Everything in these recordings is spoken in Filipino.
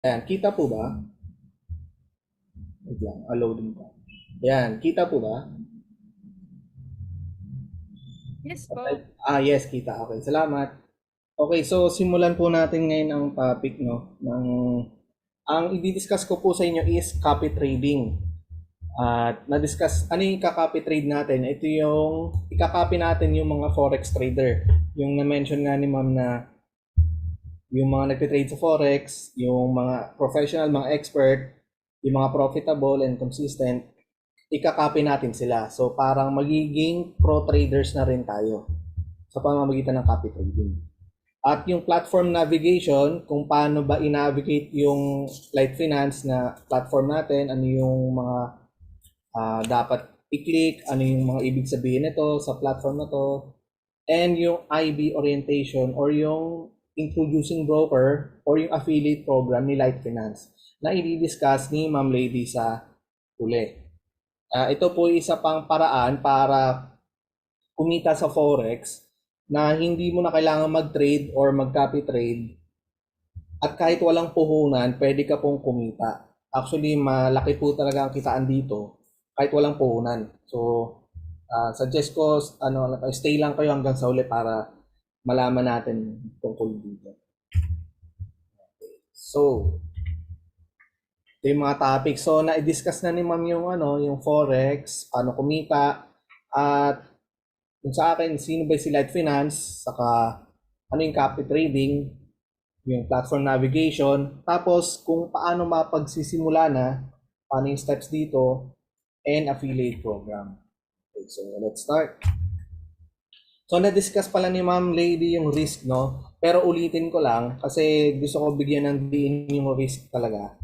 Ayan, kita po ba? Wait lang, loading pa. Ayan, kita po ba? Yes po. Yes, kita. Okay, salamat. Okay, so simulan po natin ngayon ang topic, no? Ang i-discuss ko po sa inyo is copy trading. At na-discuss, ano yung ika-copy trade natin? Ito yung, ika-copy natin yung mga forex trader. Yung na-mention nga ni ma'am na yung mga nagtitrade sa forex, yung mga professional, mga expert, yung mga profitable and consistent, ika-copy natin sila. So parang magiging pro traders na rin tayo sa pamamagitan ng copy trading. At yung platform navigation, kung paano ba i-navigate yung Light Finance na platform natin, ano yung mga dapat i-click, ano yung mga ibig sabihin nito sa platform na to, and yung IB orientation or yung introducing broker or yung affiliate program ni Light Finance na i-discuss ni Ma'am Lady sa uli. Ito po isa pang paraan para kumita sa forex na hindi mo na kailangan mag-trade or mag-copy trade at kahit walang puhunan, pwede ka pong kumita. Actually, malaki po talaga ang kitaan dito kahit walang puhunan. So, suggest ko, stay lang kayo hanggang sa uli para malaman natin tungkol dito. So, ito yung mga topic. So, na-discuss na ni ma'am yung, yung forex, paano kumita, at kung sa akin, sino ba si Light Finance, saka ano yung copy trading, yung platform navigation, tapos kung paano mapagsisimula na, paano yung steps dito, and affiliate program. Okay, so let's start. So na-discuss pala ni Ma'am Lady yung risk, no? Pero ulitin ko lang kasi gusto ko bigyan ng diin yung risk talaga.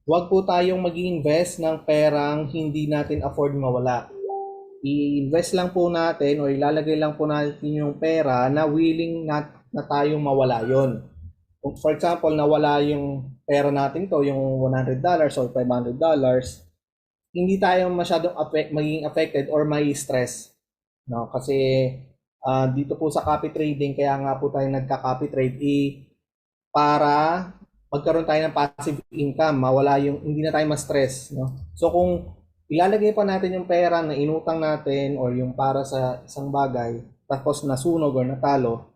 Huwag po tayong mag-invest ng perang hindi natin afford mawala. I-invest lang po natin o ilalagay lang po natin yung pera na willing na tayong mawala yon. Kung for example, nawala yung pera natin to, yung $100 or $500, hindi tayo masyadong maging affected or may stress. No? Kasi dito po sa copy trading, kaya nga po tayo nagka-copy trade para magkaroon tayo ng passive income, mawala yung hindi na tayo ma-stress, no? So kung ilalagay pa natin yung pera na inutang natin or yung para sa isang bagay, tapos nasunog or natalo,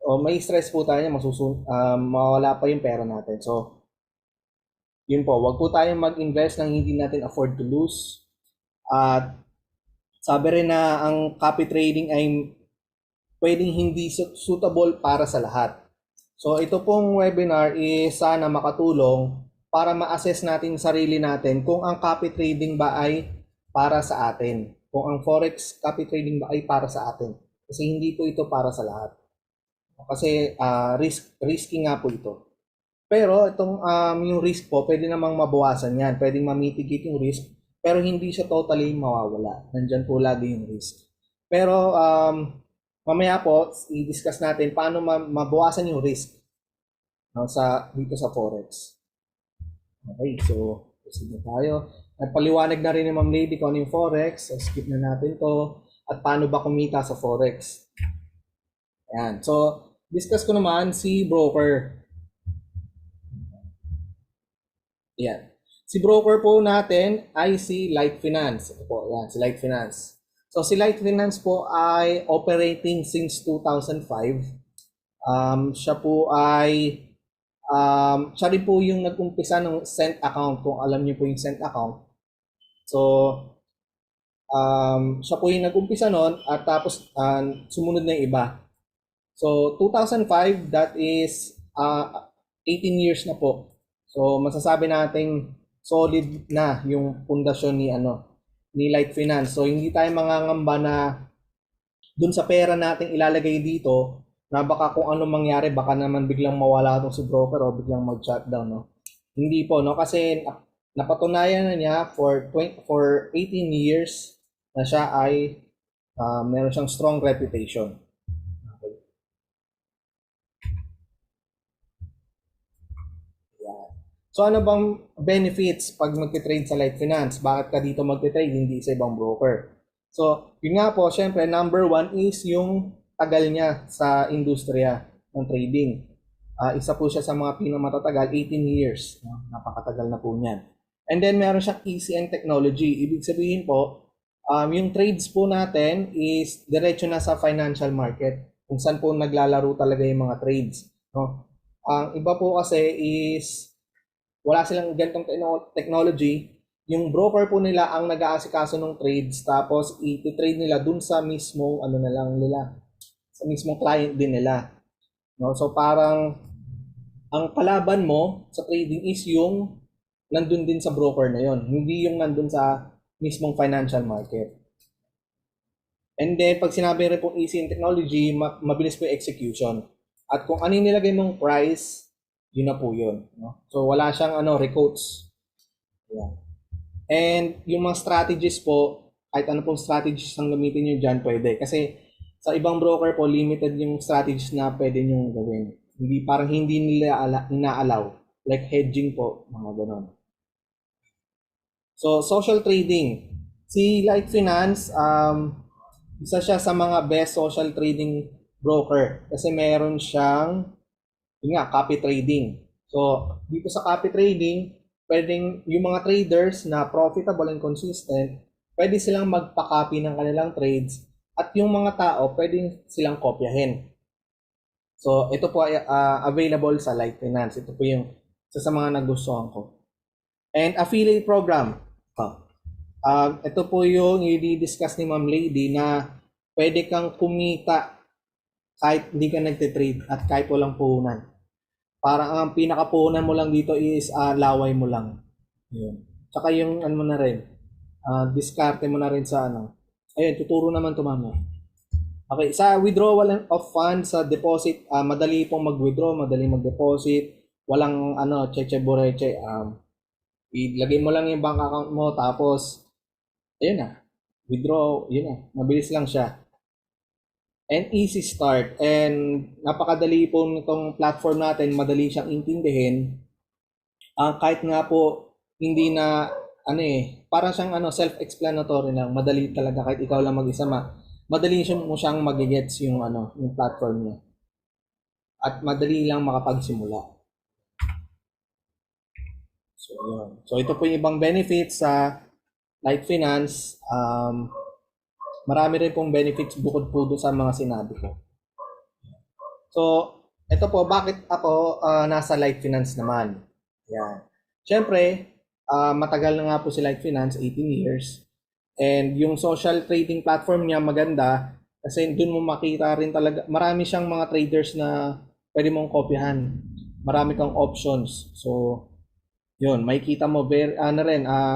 o may stress po tayo, mawala pa yung pera natin. So, yun po, wag po tayong mag-invest ng hindi natin afford to lose. At sabi rin na ang copy trading ay pwedeng hindi suitable para sa lahat. So ito pong webinar is sana makatulong para ma-assess natin sarili natin kung ang copy trading ba ay para sa atin. Kung ang forex copy trading ba ay para sa atin. Kasi hindi po ito para sa lahat. Kasi risky nga po ito. Pero itong yung risk po, pwede namang mabawasan yan. Pwedeng ma-mitigate yung risk, pero hindi siya totally mawawala. Nandyan po lagi yung risk. Pero mamaya po, i-discuss natin paano mabawasan yung risk, no, dito sa Forex. Okay, so proceed na tayo. Nagpaliwanag na rin ni Ma'am Lady kung ano yung Forex. So skip na natin to. At paano ba kumita sa Forex. Ayan. So, discuss ko naman si broker. Yan. Si broker po natin ay si Light Finance. Ito po, yan, si Light Finance. So si Light Finance po ay operating since 2005. Siya po ay siya rin po yung nag-umpisa ng Cent account, kung alam niyo po yung Cent account. So siya po yung nag-umpisa noon at tapos sumunod na yung iba. So 2005, that is 18 years na po. So masasabi nating solid na yung pundasyon ni Light Finance. So hindi tayo mangangamba na dun sa pera nating ilalagay dito na baka kung ano mangyari, baka naman biglang mawala itong si broker o biglang mag-shutdown, no? Hindi po, no? Kasi napatunayan na niya for 18 years na siya ay meron siyang strong reputation. Okay. Yeah. So ano bang benefits pag magte-trade sa Light Finance? Bakit ka dito magte-trade, hindi sa ibang broker? So, yun nga po, syempre, number one is yung tagal niya sa industriya ng trading. Isa po siya sa mga pinamatatagal, 18 years. No? Napakatagal na po niyan. And then meron siyang ECN technology. Ibig sabihin po, yung trades po natin is diretso na sa financial market kung saan po naglalaro talaga yung mga trades. No? Ang iba po kasi is wala silang ganitong technology. Yung broker po nila ang nag-aasikaso ng trades tapos i-trade nila dun sa mismo ano na lang nila sa mismong client din nila. No? So parang ang kalaban mo sa trading is yung nandun din sa broker na yon, hindi yung nandun sa mismong financial market. And then pag sinabi rin pong easy in technology, mabilis po yung execution. At kung ano yung nilagay mong price, yun na po yun. No? So wala siyang recoats. Yeah. And yung mga strategies po, kahit ano pong strategies ang gamitin nyo dyan, pwede. Kasi sa ibang broker po, limited yung strategies na pwede nyo gawin. Parang hindi nila ina-allow. Like hedging po, mga ganon. So, social trading. Si Light Finance, isa siya sa mga best social trading broker. Kasi meron siyang, yun nga, copy trading. So, dito sa copy trading, pwedeng yung mga traders na profitable and consistent, pwede silang magpa-copy ng kanilang trades at yung mga tao, pwedeng silang kopyahin. So, ito po ay available sa Light Finance. Ito po yung isa sa mga nagustuhan ko. And affiliate program. Ito po yung i-discuss ni Ma'am Lady na pwede kang kumita kahit hindi ka nagtitrade at kahit walang puhunan. Parang ang pinakapunan mo lang dito is laway mo lang. Yun. Tsaka yung ano mo na rin, diskarte mo na rin sa Ayun, tuturo naman ito mamaya. Okay, sa withdrawal of funds, sa deposit, madali pong mag-withdraw, madali mag-deposit, walang cheche boreche. Ilagay mo lang yung bank account mo, tapos, ayun na, withdraw, yun na, mabilis lang siya. And easy start. And napakadali po nitong platform natin, madali siyang intindihin. Kahit nga po hindi na parang siyang self-explanatory lang, madali talaga kahit ikaw lang mag-isa madali mo siyang magigets yung yung platform niya. At madali lang makapagsimula. So, yun. So ito po yung ibang benefits sa Light Finance. Marami rin pong benefits bukod po doon sa mga sinabi ko. So, ito po, bakit ako nasa Light Finance naman? Yan. Siyempre, matagal na nga po si Light Finance, 18 years. And yung social trading platform niya maganda kasi doon mo makita rin talaga, marami siyang mga traders na pwede mong kopyahan. Marami kang options. So, yun, makikita mo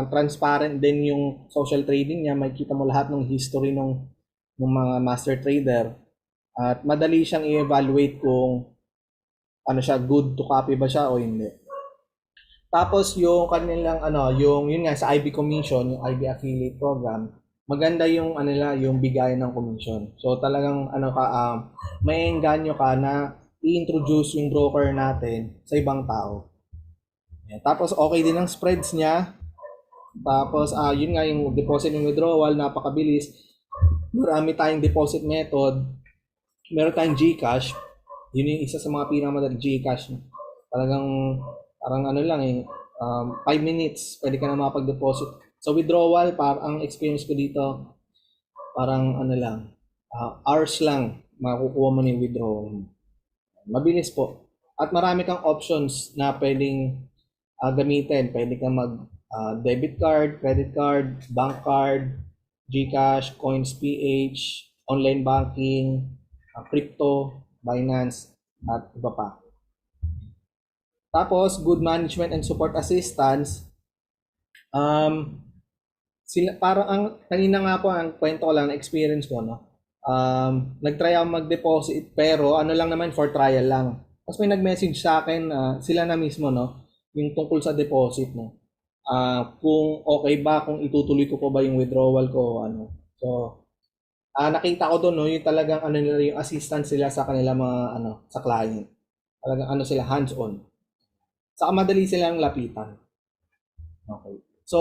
transparent din yung social trading niya, makikita mo lahat ng history ng mga master trader at madali siyang i-evaluate kung siya, good to copy ba siya o hindi. Tapos yung kanilang yun nga sa IB commission, yung IB affiliate program, maganda yung yung bigay ng commission. So talagang maiengganyo ka na i-introduce yung broker natin sa ibang tao. Tapos okay din ang spreads niya. Tapos yun nga yung deposit and withdrawal, napakabilis. Marami tayong deposit method. Meron tayong GCash. Yun yung isa sa mga pinakamadali, GCash. Talagang parang lang 5 minutes pwede ka na makapag-deposit. So withdrawal, ang experience ko dito parang hours lang makukuha mo yung withdrawal. Mabilis po. At marami kang options na pwedeng gamitin. Pwede kang debit card, credit card, bank card, GCash, CoinsPH, online banking, crypto, Binance, at iba pa. Tapos, good management and support assistance. Parang kanina nga po, ang kwento ko lang, experience ko, nag-try ako mag-deposit, pero lang naman, for trial lang. Tapos may nag-message sa akin, sila na mismo, yung tungkol sa deposit mo. Kung okay ba, kung itutuloy ko pa ba yung withdrawal ko, So, nakita ko doon, yung talagang yung assistance sila sa kanila mga sa client. Talagang sila hands-on. Saka madali silang lapitan. Okay. So,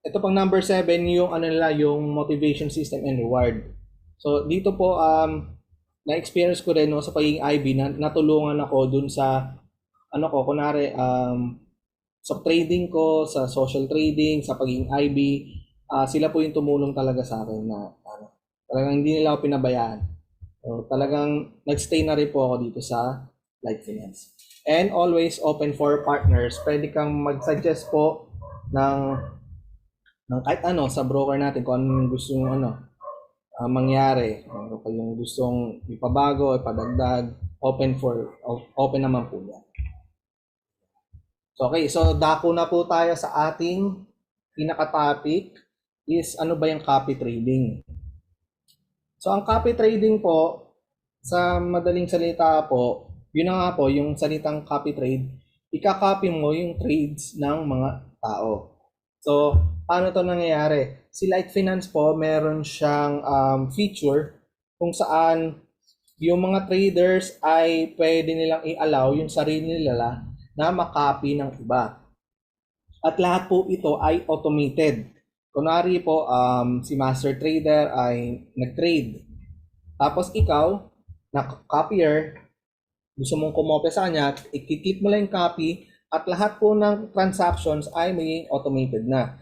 ito pang number 7, yung yung motivation system and reward. So, dito po na-experience ko rin no, sa pagiging IB na natulungan ako dun sa ano ko, kunwari sa trading ko, sa social trading, sa pagiging IB, sila po yung tumulong talaga sa akin na talagang hindi nila ako pinabayaan. So, talagang nagstay na rin po ako dito sa Light Finance. And always open for partners. Pwede kang mag-suggest po ng kahit ano sa broker natin kung ano yung gusto yung mangyari. Kung kayong gustong ipabago, ipadagdag, open naman po yan. So, okay, so dako na po tayo sa ating pinaka-topic is ano ba yung copy trading. So, ang copy trading po, sa madaling salita po, yun na nga po, yung salitang copy trade, ika-copy mo yung trades ng mga tao. So, paano to nangyayari? Si Light Finance po, meron siyang feature kung saan yung mga traders ay pwede nilang i-allow yung sarili nila na makopy ng iba. At lahat po ito ay automated. Kunwari po, si master trader ay nag-trade. Tapos ikaw, na copier, gusto mong kumopya sa kanya, i-click mo lang yung copy at lahat po ng transactions ay magiging automated na.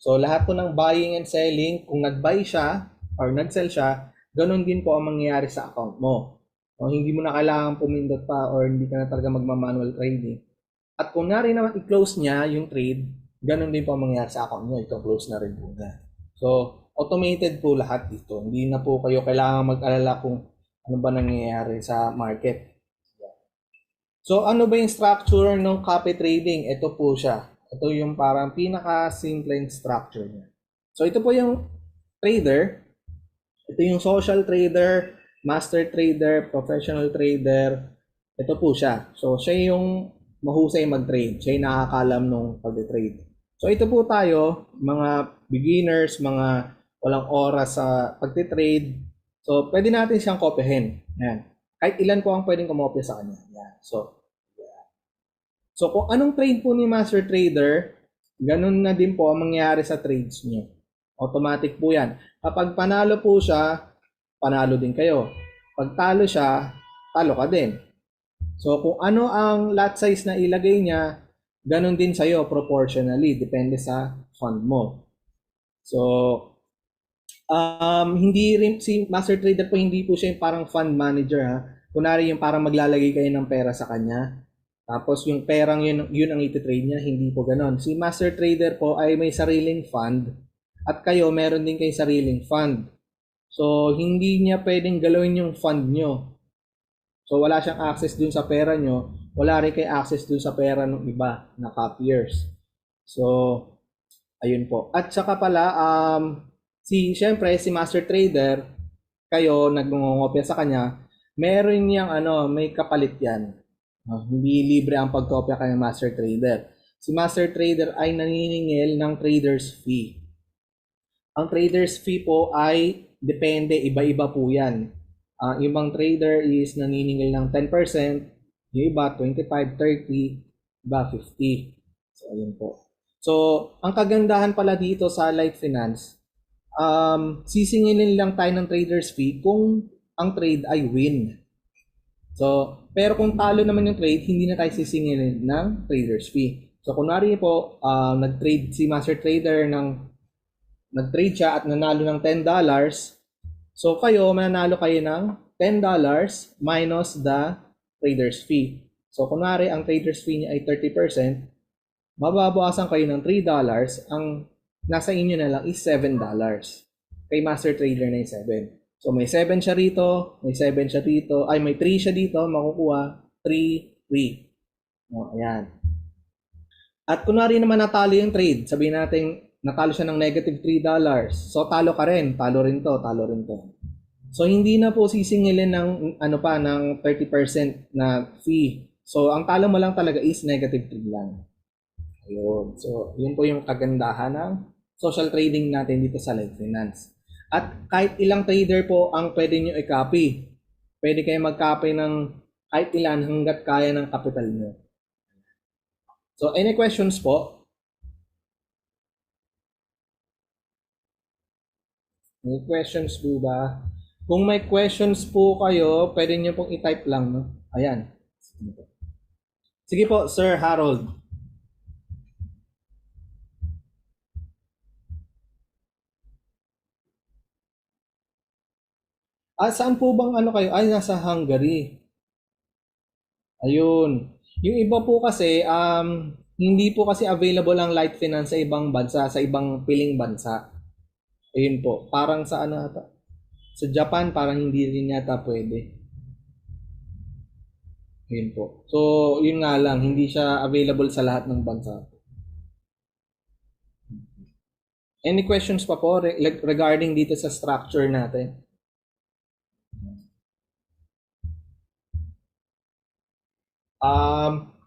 So lahat po ng buying and selling, kung nag-buy siya or nag-sell siya, ganun din po ang mangyayari sa account mo. So, hindi mo na kailangan pumindot pa or hindi ka na talaga magma-manual trading. At kung nari naman i-close niya yung trade, ganun din po ang mangyayari sa account niya. Ito-close na rin po niya. So, automated po lahat dito. Hindi na po kayo kailangan mag-alala kung ano ba nangyayari sa market. So, ano ba yung structure ng copy trading? Ito po siya. Ito yung parang pinaka-simple structure niya. So, ito po yung trader. Ito yung social trader, master trader, professional trader. Ito po siya. So, siya yung mahusay mag-trade. Siya yung nakakalam nung pag-trade. So, ito po tayo, mga beginners, mga walang oras sa pag-trade. So, pwede natin siyang kopyahin. Yan. Kahit ilan po ang pwedeng kumopya sa kanya. Yan. So, kung anong trade po ni master trader, ganun na din po ang mangyayari sa trades niyo. Automatic po yan. Kapag panalo po siya, panalo din kayo. Pag talo siya, talo ka din. So, kung ano ang lot size na ilagay niya, ganun din sa'yo proportionally. Depende sa fund mo. So, hindi rin, si master trader po, hindi po siya yung parang fund manager ha. Kunwari yung parang maglalagay kayo ng pera sa kanya. Tapos yung perang yun ang iti-trade niya, hindi po ganon. Si master trader po ay may sariling fund at kayo meron din kayong sariling fund. So hindi niya pwedeng galawin yung fund nyo. So wala siyang access dun sa pera nyo, wala rin kayo access dun sa pera ng iba na copiers. So ayun po. At saka pala siyempre si master trader, kayo nagngongopya sa kanya, meron niyang may kapalit yan. Hindi libre ang pagkopya kay master trader. Si master trader ay naniningil ng trader's fee. Ang trader's fee po ay depende, iba-iba po yan. Ibang trader is naniningil ng 10%, yung iba 25, 30, iba 50. So ayun po. So ang kagandahan pala dito sa Light Finance, sisingilin lang tayo ng trader's fee kung ang trade ay win. So, pero kung talo naman yung trade, hindi na tayo sisingilin ng trader's fee. So, kunwari po, nag-trade si master trader nag-trade siya at nanalo ng $10. So, mananalo kayo ng $10 minus the trader's fee. So, kunwari ang trader's fee niya ay 30%, mababawasan kayo ng $3, ang nasa inyo na lang is $7. Kay master trader na yung 7. So may 7 siya rito, may 7 siya dito, ay may 3 siya dito, makukuha 3, 3. O, ayan. At kunwari naman natalo yung trade, sabihin natin natalo siya ng negative $3. So talo ka rin, talo rin to, talo rin to. So hindi na po sisingilin ng ng 30% na fee. So ang talo mo lang talaga is negative 3 lang. Ayun. So yun po yung kagandahan ng social trading natin dito sa Light Finance. At kahit ilang trader po ang pwede nyo i-copy. Pwede kayo mag-copy ng kahit ilan hanggat kaya ng capital nyo. So, any questions po? Any questions po ba? Kung may questions po kayo, pwede nyo pong i-type lang, no? Ayan. Sige po, Sir Harold. Saan po bang ano kayo? Ay, nasa Hungary. Ayun. Yung iba po kasi, hindi po kasi available ang light finance sa ibang bansa, sa ibang piling bansa. Ayun po. Parang sa ano ata? Sa Japan, parang hindi rin yata pwede. Ayun po. So, yun nga lang, hindi siya available sa lahat ng bansa. Any questions pa po regarding dito sa structure natin?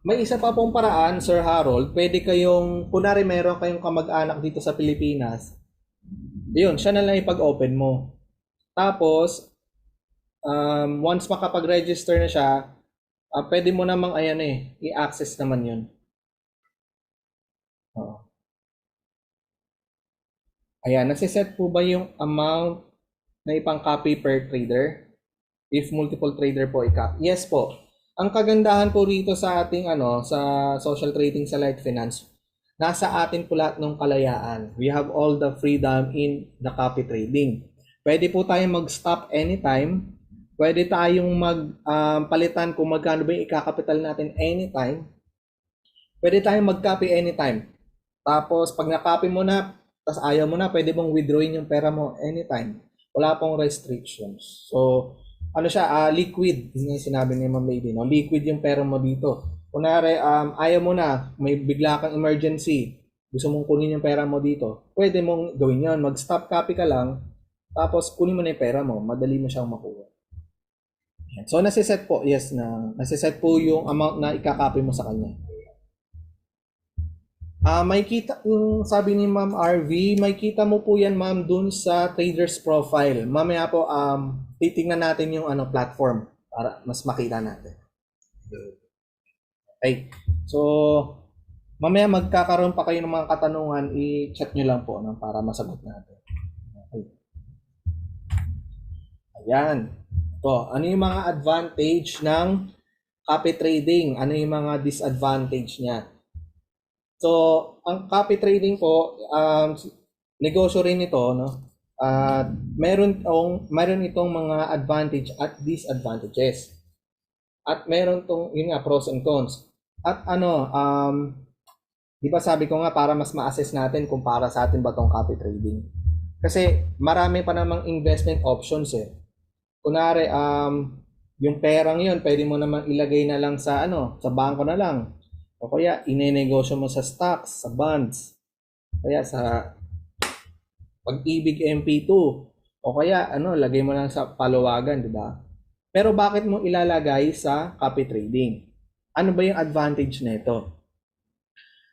May isa pa pong paraan, Sir Harold. Pwede kayong, kunwari meron kayong kamag-anak dito sa Pilipinas. Yun, siya na lang ipag-open mo. Tapos, once makapag-register na siya, pwede mo namang ayan i-access naman yun. Oo. Ayan, nasiset po ba yung amount na ipang-copy per trader? If multiple trader po i-copy? Yes po. Ang kagandahan po rito sa ating sa social trading sa Light Finance, nasa atin po lahat ng kalayaan. We have all the freedom in the copy trading. Pwede po tayong mag-stop anytime. Pwede tayong palitan kung magkano ba yung ikakapital natin anytime. Pwede tayong mag-copy anytime. Tapos pag na-copy mo na, tapos ayaw mo na, pwede mong withdrawin yung pera mo anytime. Wala pong restrictions. So, ano siya, liquid. Yun yung sinabi ni Ma'am Lady, no? Liquid yung pera mo dito. Kunwari, ayaw mo na, may bigla kang emergency, gusto mong kunin yung pera mo dito, pwede mong gawin yun. Mag-stop copy ka lang, tapos kunin mo na yung pera mo, madali mo siyang makuha. So, nasiset po, yes, nasiset po yung amount na ikakopy mo sa kanya. May kita, yung sabi ni Ma'am RV, may kita mo po yan ma'am dun sa trader's profile. Mamaya po, titingnan natin yung platform para mas makita natin. Okay. So, mamaya magkakaroon pa kayo ng mga katanungan, i-chat nyo lang po para masagot natin. Okay. Ayan. Ito, ano yung mga advantage ng copy trading? Ano yung mga disadvantage niya? So, ang copy trading po, negosyo rin ito, no? Meron itong mga advantage at disadvantages. At meron tong yun nga pros and cons. At di ba sabi ko nga para mas ma-assess natin kung para sa atin ba tong copy trading. Kasi marami pa namang investment options eh. Kunwari yung perang yun, pwede mo namang ilagay na lang sa sa bangko na lang. O kaya inenegosyo mo sa stocks, sa bonds, kaya sa Pag-ibig MP2, o kaya lagay mo lang sa paluwagan, di ba? Pero bakit mo ilalagay sa copy trading? Ano ba yung advantage nito?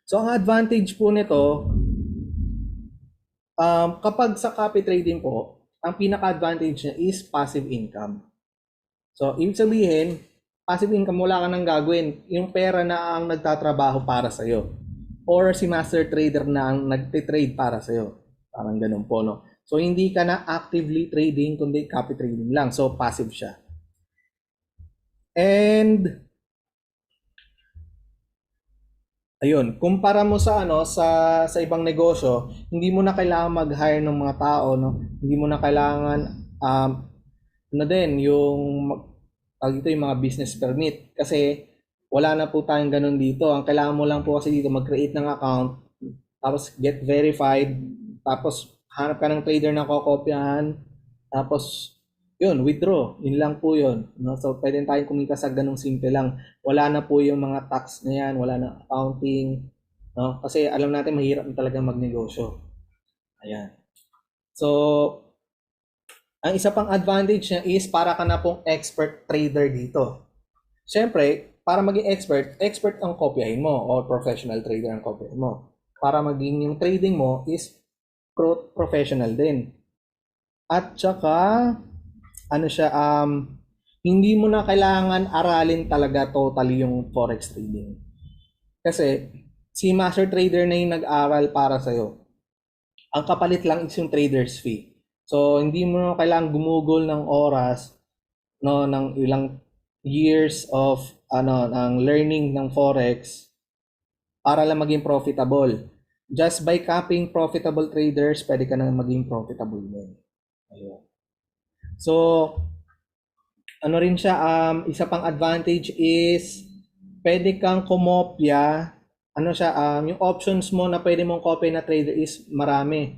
So ang advantage po nito, kapag sa copy trading po, ang pinaka-advantage niya is passive income. So ibig sabihin, passive income, wala ka nang gagawin. Yung pera na ang nagtatrabaho para sa'yo. Or si master trader na ang nagtitrade para sa'yo. Parang ganun po, no? So, hindi ka na actively trading, kundi copy trading lang. So, passive siya. And, ayun, kumpara mo sa sa ibang negosyo, hindi mo na kailangan mag-hire ng mga tao, no? Hindi mo na kailangan yung mga business permit kasi wala na po tayong ganun dito. Ang kailangan mo lang po kasi dito mag-create ng account, tapos get verified, tapos hanap ka ng trader na kokopyahan, tapos yun, withdraw. Yun lang po yun. No? So, pwede tayong kumita sa ganung simple lang. Wala na po yung mga tax na yan, wala na accounting. No? Kasi alam natin, mahirap na talaga magnegosyo. Ayan. So, ang isa pang advantage niya is para ka na pong expert trader dito. Siyempre, para maging expert ang kopyahin mo or professional trader ang kopyahin mo. Para maging yung trading mo is professional din. At saka, hindi mo na kailangan aralin talaga totally yung forex trading. Kasi, si master trader na yung nag-aral para sa'yo. Ang kapalit lang is yung trader's fee. So, hindi mo kailangang gumugol ng oras, no, ng ilang years of ng learning ng forex para lang maging profitable. Just by copying profitable traders, pwede ka na maging profitable din. Ayun. So, ano rin siya, isa pang advantage is pwede kang kumopya. Ano siya, yung options mo na pwede mong copy na trader is marami.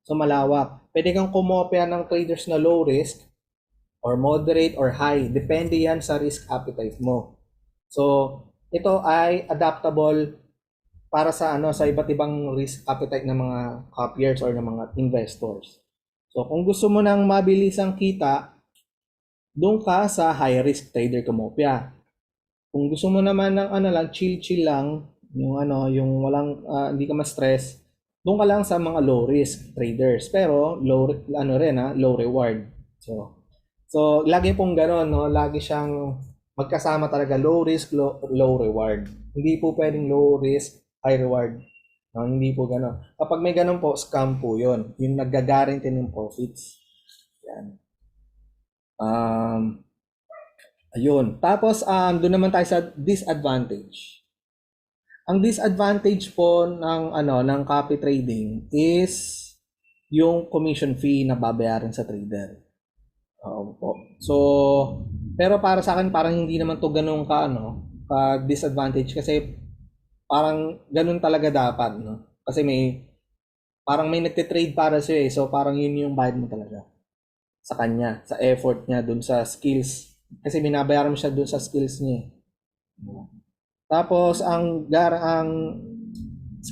So, malawak. Pwede kang kumopya ng traders na low risk or moderate or high. Depende yan sa risk appetite mo. So, ito ay adaptable para sa sa iba't ibang risk appetite ng mga copyers or ng mga investors. So, kung gusto mo ng mabilisang kita, doon ka sa high risk trader kumopya. Kung gusto mo naman ng lang, chill lang, yung walang hindi ka ma-stress, doon ka lang sa mga low risk traders. Pero low reward. So lagi pong gano'n, no? Lagi siyang magkasama talaga, low risk, low reward. Hindi po pwedeng low risk, high reward. No, hindi po gano'n. Kapag may gano'n po, scam po 'yon. Yung nagga-guarantee ng profits. Yan. Ayun. Tapos doon naman tayo sa disadvantage. Ang disadvantage po ng copy trading is yung commission fee na babayaran sa trader. Po. So, pero para sa akin parang hindi naman to ganun ka disadvantage kasi parang ganun talaga dapat, no? Kasi parang may nagte-trade para sa So parang yun yung bayad mo talaga sa kanya, sa effort niya dun sa skills. Kasi binabayaran mo siya dun sa skills niya. Tapos ang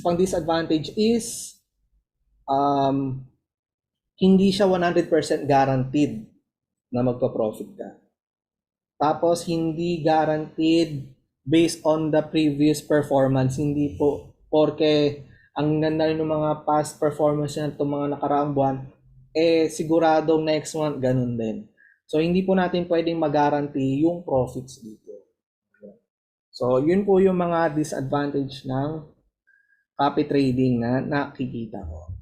pang disadvantage is hindi siya 100% guaranteed na magpa-profit ka. Tapos hindi guaranteed based on the previous performance. Hindi po porke ang ganda ng mga past performance niya itong mga nakaraang buwan, siguradong next month ganun din. So hindi po natin pwedeng mag-guarantee yung profits dito. So yun po yung mga disadvantage ng copy trading na nakikita ko.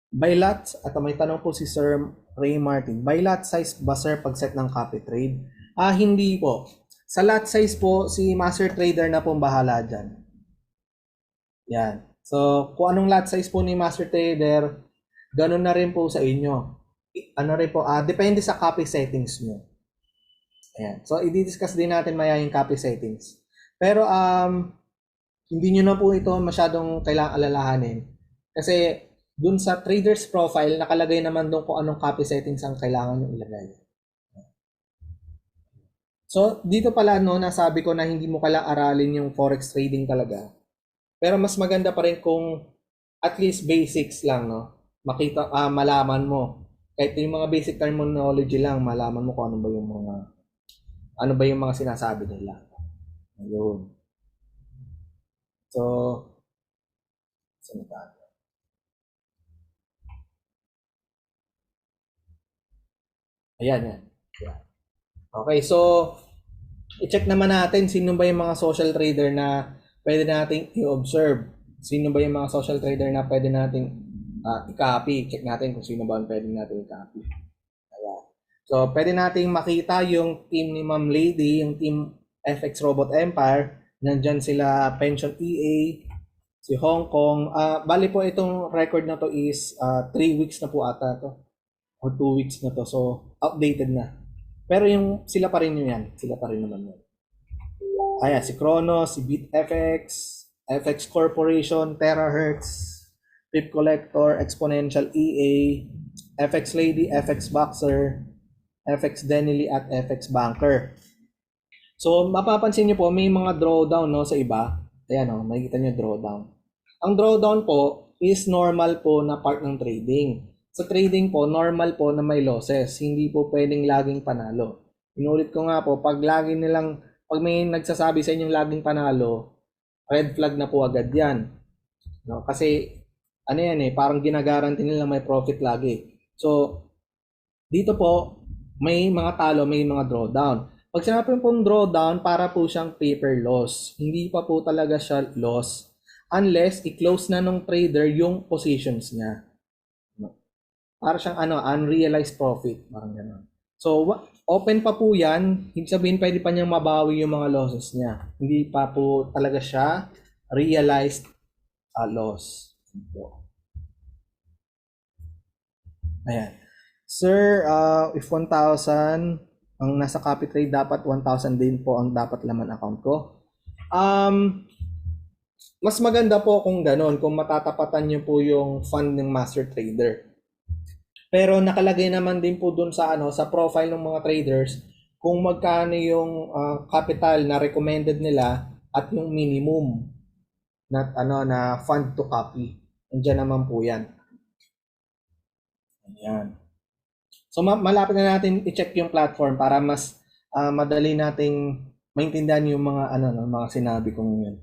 By lot, at may tanong po si Sir Ray Martin, by lot size ba sir pag-set ng copy trade? Hindi po. Sa lot size po, si master trader na pong bahala dyan. Yan. So, kung anong lot size po ni master trader, ganun na rin po sa inyo. Depende sa copy settings nyo. Ayan. So, i-discuss din natin maya yung copy settings. Pero, hindi nyo na po ito masyadong kailangang alalahanin. Kasi, dun sa trader's profile, nakalagay naman doon kung anong copy settings ang kailangan nyo ilagay. So, dito pala nasabi ko na hindi mo kailangang aralin yung forex trading talaga. Pero mas maganda pa rin kung at least basics lang, no? Malaman mo. Kahit yung mga basic terminology lang, malaman mo kung ano ba yung mga sinasabi nila. Ayun. So, saan tayo? Ayan, yan. Okay, so i-check naman natin sino ba yung mga social trader na pwede nating i-observe. Sino ba yung mga social trader na pwede nating i-copy. Check natin kung sino ba ang pwede nating i-copy. Ayan. So, pwede nating makita yung team ni Ma'am Lady, yung team FX Robot Empire. Nandyan sila Pension EA, si Hong Kong. Bali po itong record na to is 3 weeks na po ata to. Or 2 weeks na to. So, outdated na. Pero sila pa rin yan. Sila pa rin naman yun. Ayan, si Kronos, si BitFX, FX Corporation, Terahertz, Pip Collector, Exponential EA, FX Lady, FX Boxer, FX Denily, at FX Banker. So, mapapansin nyo po, may mga drawdown sa iba. Ayan makikita nyo drawdown. Ang drawdown po is normal po na part ng trading. Sa trading po, normal po na may losses. Hindi po pwedeng laging panalo. Inulit ko nga po, pag may nagsasabi sa inyong laging panalo, red flag na po agad yan. No? Kasi, parang ginagaranti nila may profit lagi. So, dito po, may mga talo, may mga drawdown. Pag sinabi pong drawdown, para po siyang paper loss. Hindi pa po talaga siya loss unless i-close na nung trader yung positions niya. para siyang unrealized profit, parang gano'n. So, open pa po yan. Ibig sabihin, pwede pa niyang mabawi yung mga losses niya. Hindi pa po talaga siya realized loss. Ayan. Sir, if 1,000, ang nasa copy trade, dapat 1,000 din po ang dapat laman account ko. Mas maganda po kung gano'n, kung matatapatan niyo po yung fund ng master trader. Pero nakalagay naman din po dun sa sa profile ng mga traders kung magkano yung capital na recommended nila at yung minimum na fund to copy. Andiyan naman po 'yan. Ayan. So malapit na natin i-check yung platform para mas madali nating maintindihan yung mga mga sinabi kong yun.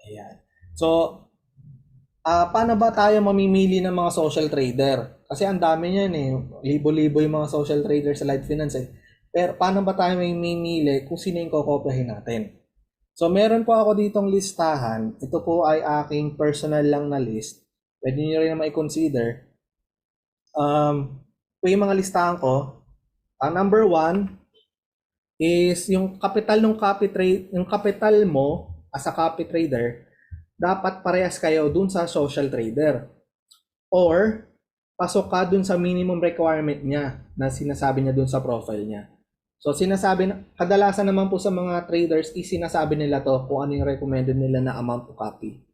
Ayan. So paano ba tayo mamimili ng mga social trader? Kasi ang dami niyan eh. Libo-libo yung mga social trader sa Light Finance eh. Pero paano ba tayo mamimili kung sino yung kokopyahin natin? So meron po ako ditong listahan. Ito po ay aking personal lang na list. Pwede nyo rin na i-consider. Ito yung mga listahan ko. Number 1 is yung capital ng copy trade, yung capital mo as a copy trader, dapat parehas kayo dun sa social trader. Or, pasok ka dun sa minimum requirement niya na sinasabi niya dun sa profile niya. So, kadalasan naman po sa mga traders, sinasabi nila to kung ano yung recommended nila na amount to copy.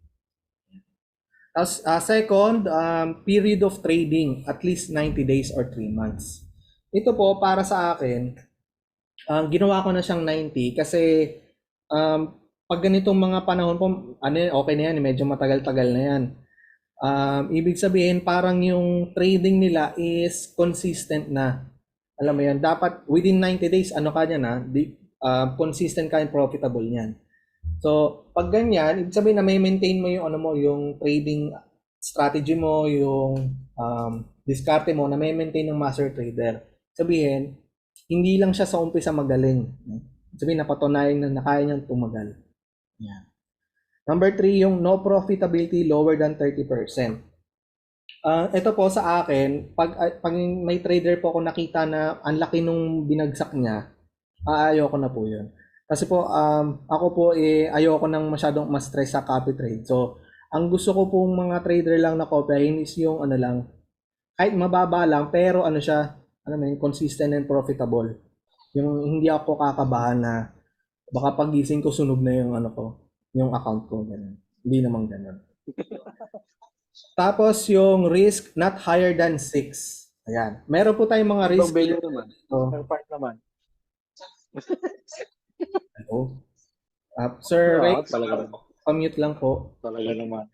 Tapos, second, period of trading, at least 90 days or 3 months. Ito po, para sa akin, ginawa ko na siyang 90 kasi pag ganitong mga panahon po, okay na yan, medyo matagal-tagal na yan. Ibig sabihin, parang yung trading nila is consistent na. Alam mo yan, dapat within 90 days, consistent ka and profitable yan. So, pag ganyan, ibig sabihin na may maintain mo yung yung trading strategy mo, yung diskarte mo na may maintain ng master trader. Sabihin, hindi lang siya sa umpisa magaling. Sabihin, napatunayan na kaya niyang tumagal. Yeah. Number 3, yung no profitability lower than 30%. Ito po sa akin, pag may trader po ako nakita na ang laki nung binagsak niya, ayoko na po yun. Kasi po, ako po ayoko nang masyadong ma-stress sa copy trade. So, ang gusto ko pong mga trader lang na kopyahin is yung lang, kahit mababa lang, pero siya, consistent and profitable. Yung hindi ako kakabahan na baka pagising ko sunog na yung yung account ko, ganun. Hindi naman ganun. Tapos yung risk not higher than 6. Ayan. Meron po tayong mga risk. Value naman. Per part naman. Hello. Sir Ray, Pamute lang po. Talaga naman.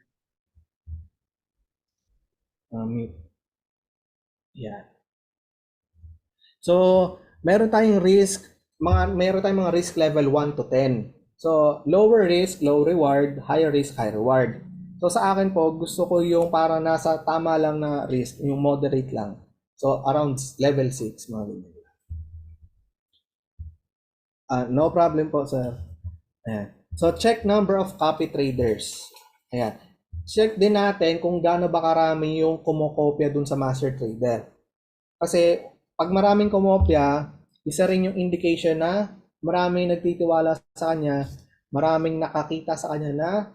Mute. Yan. So, meron tayong mga risk level 1 to 10. So, lower risk, low reward, higher risk, high reward. So, sa akin po, gusto ko yung parang nasa tama lang na risk, yung moderate lang. So, around level 6, mga ganyan. No problem po, sir. Ayan. So, check number of copy traders. Ayan. Check din natin kung gaano ba karami yung kumokopya dun sa master trader. Kasi, pag maraming kumopya, isa rin yung indication na maraming nagtitiwala sa kanya, maraming nakakita sa kanya na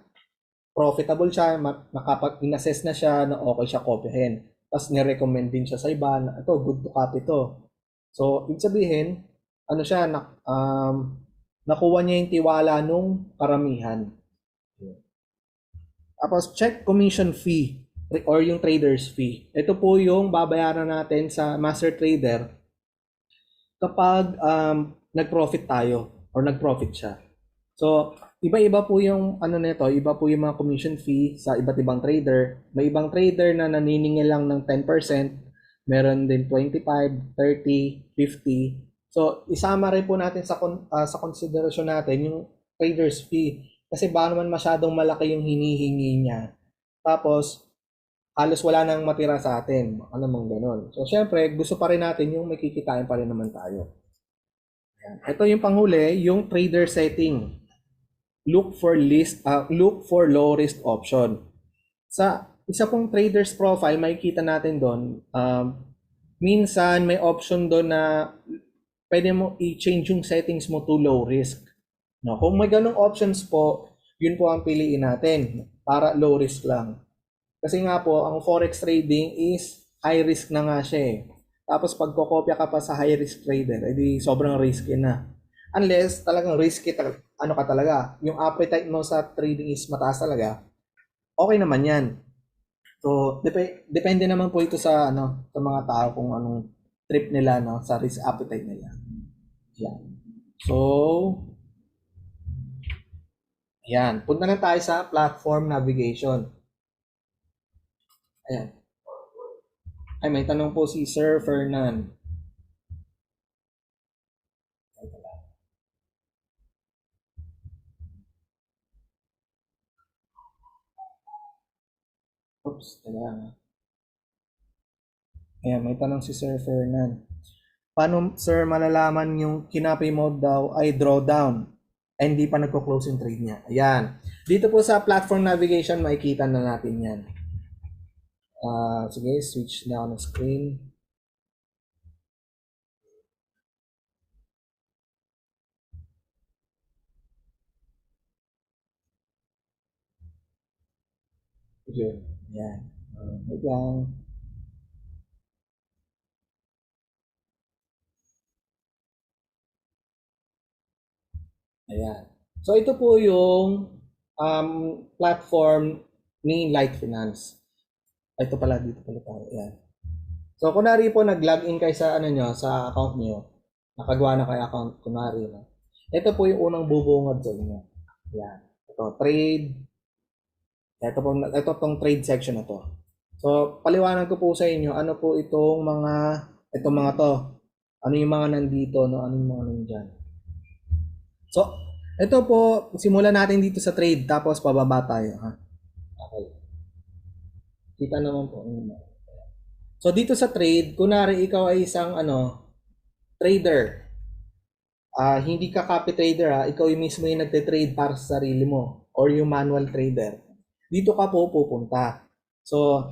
profitable siya, nakapag-inassess na siya na okay siya kopyahin. Tapos nirecommend din siya sa iba na ito, good to copy to. So, ibig sabihin, nakuha niya yung tiwala nung karamihan. Tapos, check commission fee or yung trader's fee. Ito po yung babayaran natin sa master trader kapag nag-profit tayo or nag-profit siya. So, iba-iba po yung nito, iba po yung mga commission fee sa iba't ibang trader. May ibang trader na naniningil lang ng 10%, meron din 25, 30, 50. So, isama rin po natin sa konsiderasyon natin yung trader's fee. Kasi baka naman masyadong malaki yung hinihingi niya. Tapos, halos wala nang matira sa atin. Namang ganun. So, syempre, gusto pa rin natin yung may kikitain pa rin naman tayo. Ayan. Ito yung panghuli, yung trader setting. Look for low risk option. isa pong trader's profile, makikita natin doon, minsan may option doon na pwede mo i-change yung settings mo to low risk. No, kung may ganong options po, yun po ang piliin natin para low risk lang. Kasi nga po, ang forex trading is high risk na nga siya eh. Tapos pag kokopya ka pa sa high risk trader, edi sobrang risky na. Unless talagang risky, ano ka talaga, yung appetite mo sa trading is mataas talaga, okay naman yan. So, depende naman po ito sa sa mga tao kung anong trip nila sa risk appetite nila. Yan. So, ayan, punta na tayo sa platform navigation. Ayan. Ay, may tanong po si Sir Fernan. Oops, talaga. Ayan, may tanong si Sir Fernan. Paano, sir, malalaman yung kinapay mode daw ay drawdown ay hindi pa nagko-close yung trade niya? Ayan. Dito po sa platform navigation, makikita na natin yan. Sige, switch na ako ng screen. Sige, ayan. Wait lang. Ayan. So, ito po yung platform ni Light Finance. Ito pala, dito pala tayo. Ayan. So, kunwari po, nag-login kayo sa, sa account nyo. Nakagawa na kayo account, kunwari. No? Ito po yung unang bubungad sa inyo. Ayan. Ito, trade. Ito pong trade section na to. So, paliwanag ko po sa inyo, ano po itong mga to. Ano yung mga nandito, no? Ano yung mga nandyan. So, ito po, simulan natin dito sa trade, tapos pababa tayo. Ha? Okay. Kita naman po. So, dito sa trade, kunwari ikaw ay isang trader. Hindi ka copy trader, ikaw yung mismo yung nagte-trade para sa sarili mo or yung manual trader. Dito ka po pupunta. So,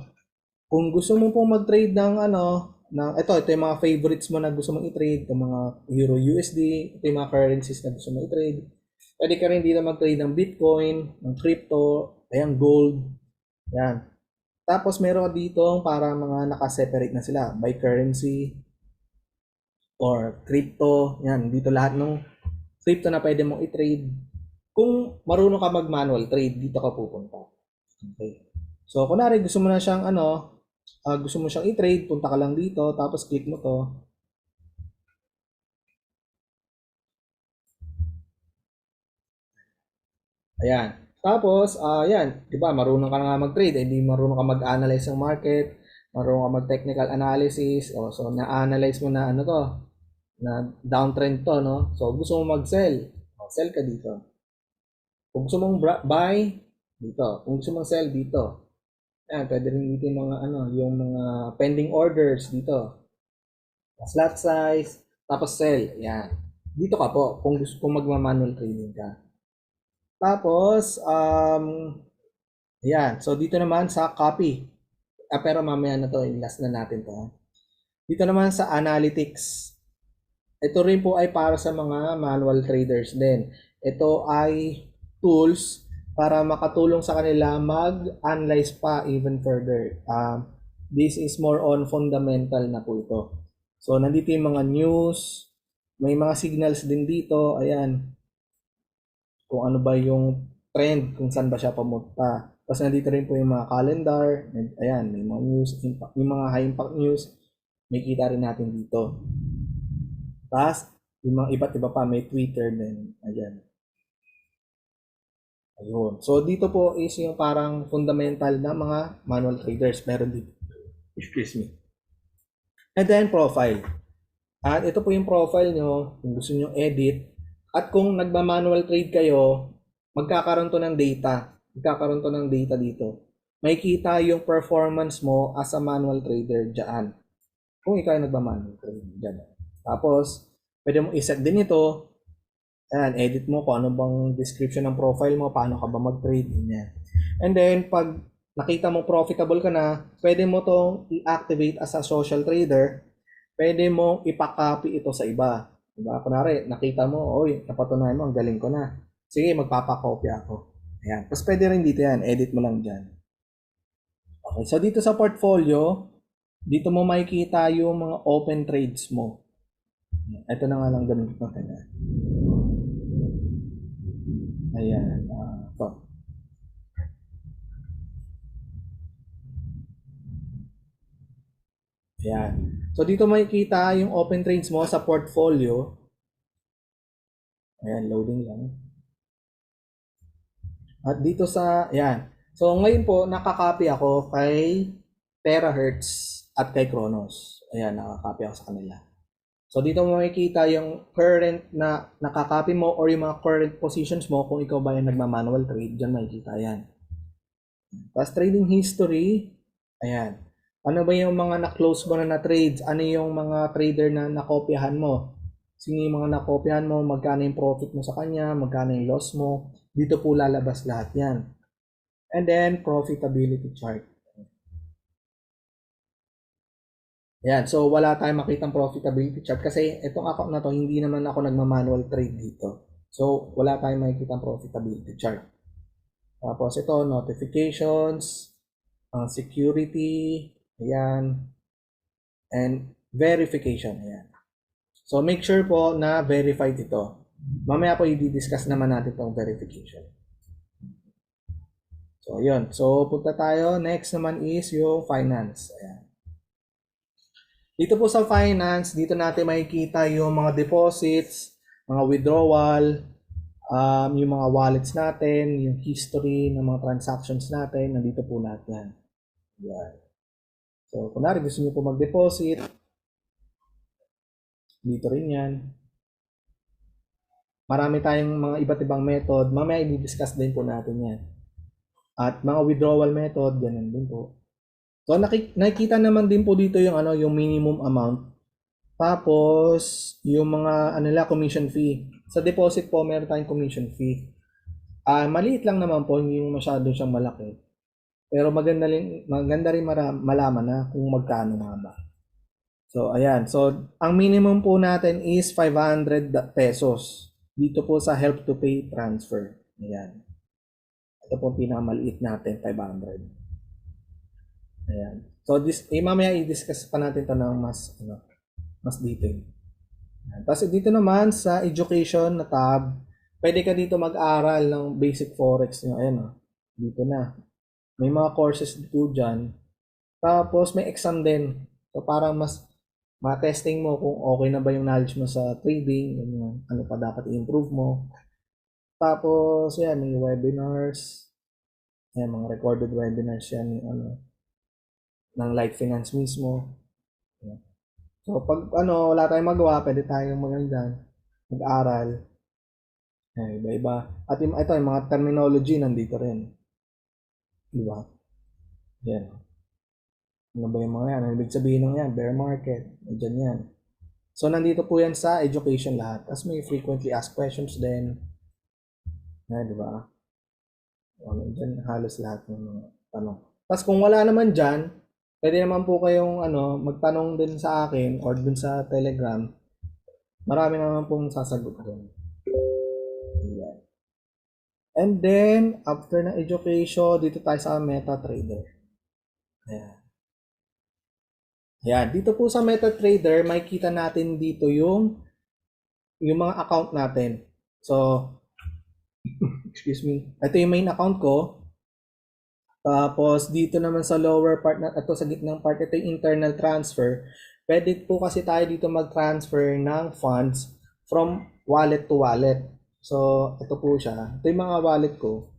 kung gusto mo pong mag-trade ng ito yung mga favorites mo na gusto mong i-trade, yung mga Euro USD, ito yung mga currencies na gusto mong i-trade. Pwede ka rin dito mag-trade ng Bitcoin, ng crypto, ayan, gold. Yan. Tapos meron dito para mga naka-separate na sila by currency or crypto. Yan, dito lahat ng crypto na pwede mong i-trade. Kung marunong ka mag-manual trade, dito ka pupunta. Okay. So, kunwari gusto mo na siyang gusto mo siyang i-trade, punta ka lang dito, tapos click mo to. Ayan. Tapos, ayan, 'di ba? Marunong ka na nga mag-trade, hindi marunong ka mag-analyze ng market, marunong ka mag-technical analysis, so na-analyze mo na to, na downtrend to, no? So, gusto mo mag-sell, sell ka dito. Kung gusto mong buy, dito. Kung gusto mong sell, dito. Ayan, pwede rin dito yung mga yung mga pending orders dito. Slot size, tapos sell. Ayan. Dito ka po kung gusto kong magma-manual trading ka. Tapos ayan. So dito naman sa copy. Pero mamaya na to, last na natin to. Dito naman sa analytics. Ito rin po ay para sa mga manual traders din. Ito ay tools para makatulong sa kanila mag-analyze pa even further. This is more on fundamental na po ito. So, nandito yung mga news, may mga signals din dito, ayan. Kung ano ba yung trend, kung saan ba siya pamunta. Tapos nandito rin po yung mga calendar, ayan, may mga news, yung mga high impact news, may kita rin natin dito. Tapos, yung mga iba't iba pa, may Twitter din, ayan. Ayun. So, dito po is yung parang fundamental na mga manual traders. Meron dito. Excuse me. And then, profile. At ito po yung profile nyo, kung gusto nyo edit. At kung nagma-manual trade kayo, magkakaroon to ng data. Magkakaroon to ng data dito. May kita yung performance mo as a manual trader dyan. Kung ikaw ay nagma-manual trade dyan. Tapos, pwede mo iset din ito. Ayan, edit mo kung ano bang description ng profile mo, paano ka ba mag-trade, ganyan. And then, pag nakita mo profitable ka na, pwede mo tong i-activate as a social trader. Pwede mo ipakopy ito sa iba. Diba? Kunwari, nakita mo, oy, napatunayan mo, ang galing ko na. Sige, magpapakopya ako. Ayan. Tapos pwede rin dito yan. Edit mo lang dyan. Okay, so dito sa portfolio, dito mo makikita yung mga open trades mo. Ito na nga lang gamit mo. Ayan. Ito. Ayan. So dito makikita yung open trades mo sa portfolio. Ayan, loading lang. At dito sa, ayan. So ngayon po, nakakopy ako kay Terahertz at kay Kronos. Ayan, nakakopy ako sa kanila. So dito mo makikita yung current na nakakopy mo or yung mga current positions mo kung ikaw ba yung nagma-manual trade. Diyan makikita yan. Tapos trading history. Ayan. Ano ba yung mga na-close mo na trades? Ano yung mga trader na nakopyahan mo? Sino yung mga nakopyahan mo? Magkano yung profit mo sa kanya? Magkano yung loss mo? Dito po lalabas lahat yan. And then, profitability chart. Ayan. So, wala tayong makitang profitability chart kasi itong account na to, hindi naman ako nagma-manual trade dito. So, wala tayong makikitang profitability chart. Tapos ito, notifications, security, ayan, and verification, ayan. So, make sure po na verified ito. Mamaya po i-discuss naman natin itong verification. So, ayun. So, punta tayo. Next naman is yung finance. Ayan. Dito po sa finance, dito natin makikita yung mga deposits, mga withdrawal, yung mga wallets natin, yung history ng mga transactions natin, nandito po lahat yan. Ayan. So, kunwari gusto niyo po mag-deposit, dito rin yan. Marami tayong mga iba't ibang method. Mamaya i-discuss din po natin yan. At mga withdrawal method, ganun din po. So, nakikita naman din po dito yung, yung minimum amount. Tapos, yung mga commission fee. Sa deposit po, meron tayong commission fee. Maliit lang naman po, hindi masyado siyang malaki. Pero maganda rin malaman na kung magkano nga ba. So, ayan. So, ang minimum po natin is 500 pesos. Dito po sa help to pay transfer. Ayan. Ito po pinakamaliit natin, 500. Ayan. So, mamaya i-discuss pa natin ito ng mas detail. Ayan. Tapos dito naman sa education na tab, pwede ka dito mag-aral ng basic forex nyo. Ayan o. Dito na. May mga courses dito dyan. Tapos may exam din. So, parang mas ma-testing mo kung okay na ba yung knowledge mo sa trading, ano pa dapat i-improve mo. Tapos, yan, may webinars. Yan, mga recorded webinars yan, ng Light Finance mismo. Yan. So, pag wala tayong magawa, pwede tayong mag-aral. Yan, iba-iba. At ito, yung mga terminology nandito rin. Diba? Yan. Ano ba yung mga yan? Ano ibig sabihin ng yan? Bear market. Diyan yan. So, nandito po yan sa education lahat. Tapos may frequently asked questions din. Yan, di ba? Diyan halos lahat ng mga tanong. Tapos kung wala naman dyan, pwede naman po kayong magtanong din sa akin or dun sa Telegram. Marami naman pong sasagot doon. Yan. And then, after na education, dito tayo sa MetaTrader. Ayan. Ayan, dito po sa MetaTrader, makikita natin dito yung mga account natin. So, excuse me. Ito yung main account ko. Tapos, dito naman sa lower part, ito sa gitnang part, ito yung internal transfer. Pwede po kasi tayo dito mag-transfer ng funds from wallet to wallet. So, ito po siya. Ito yung mga wallet ko.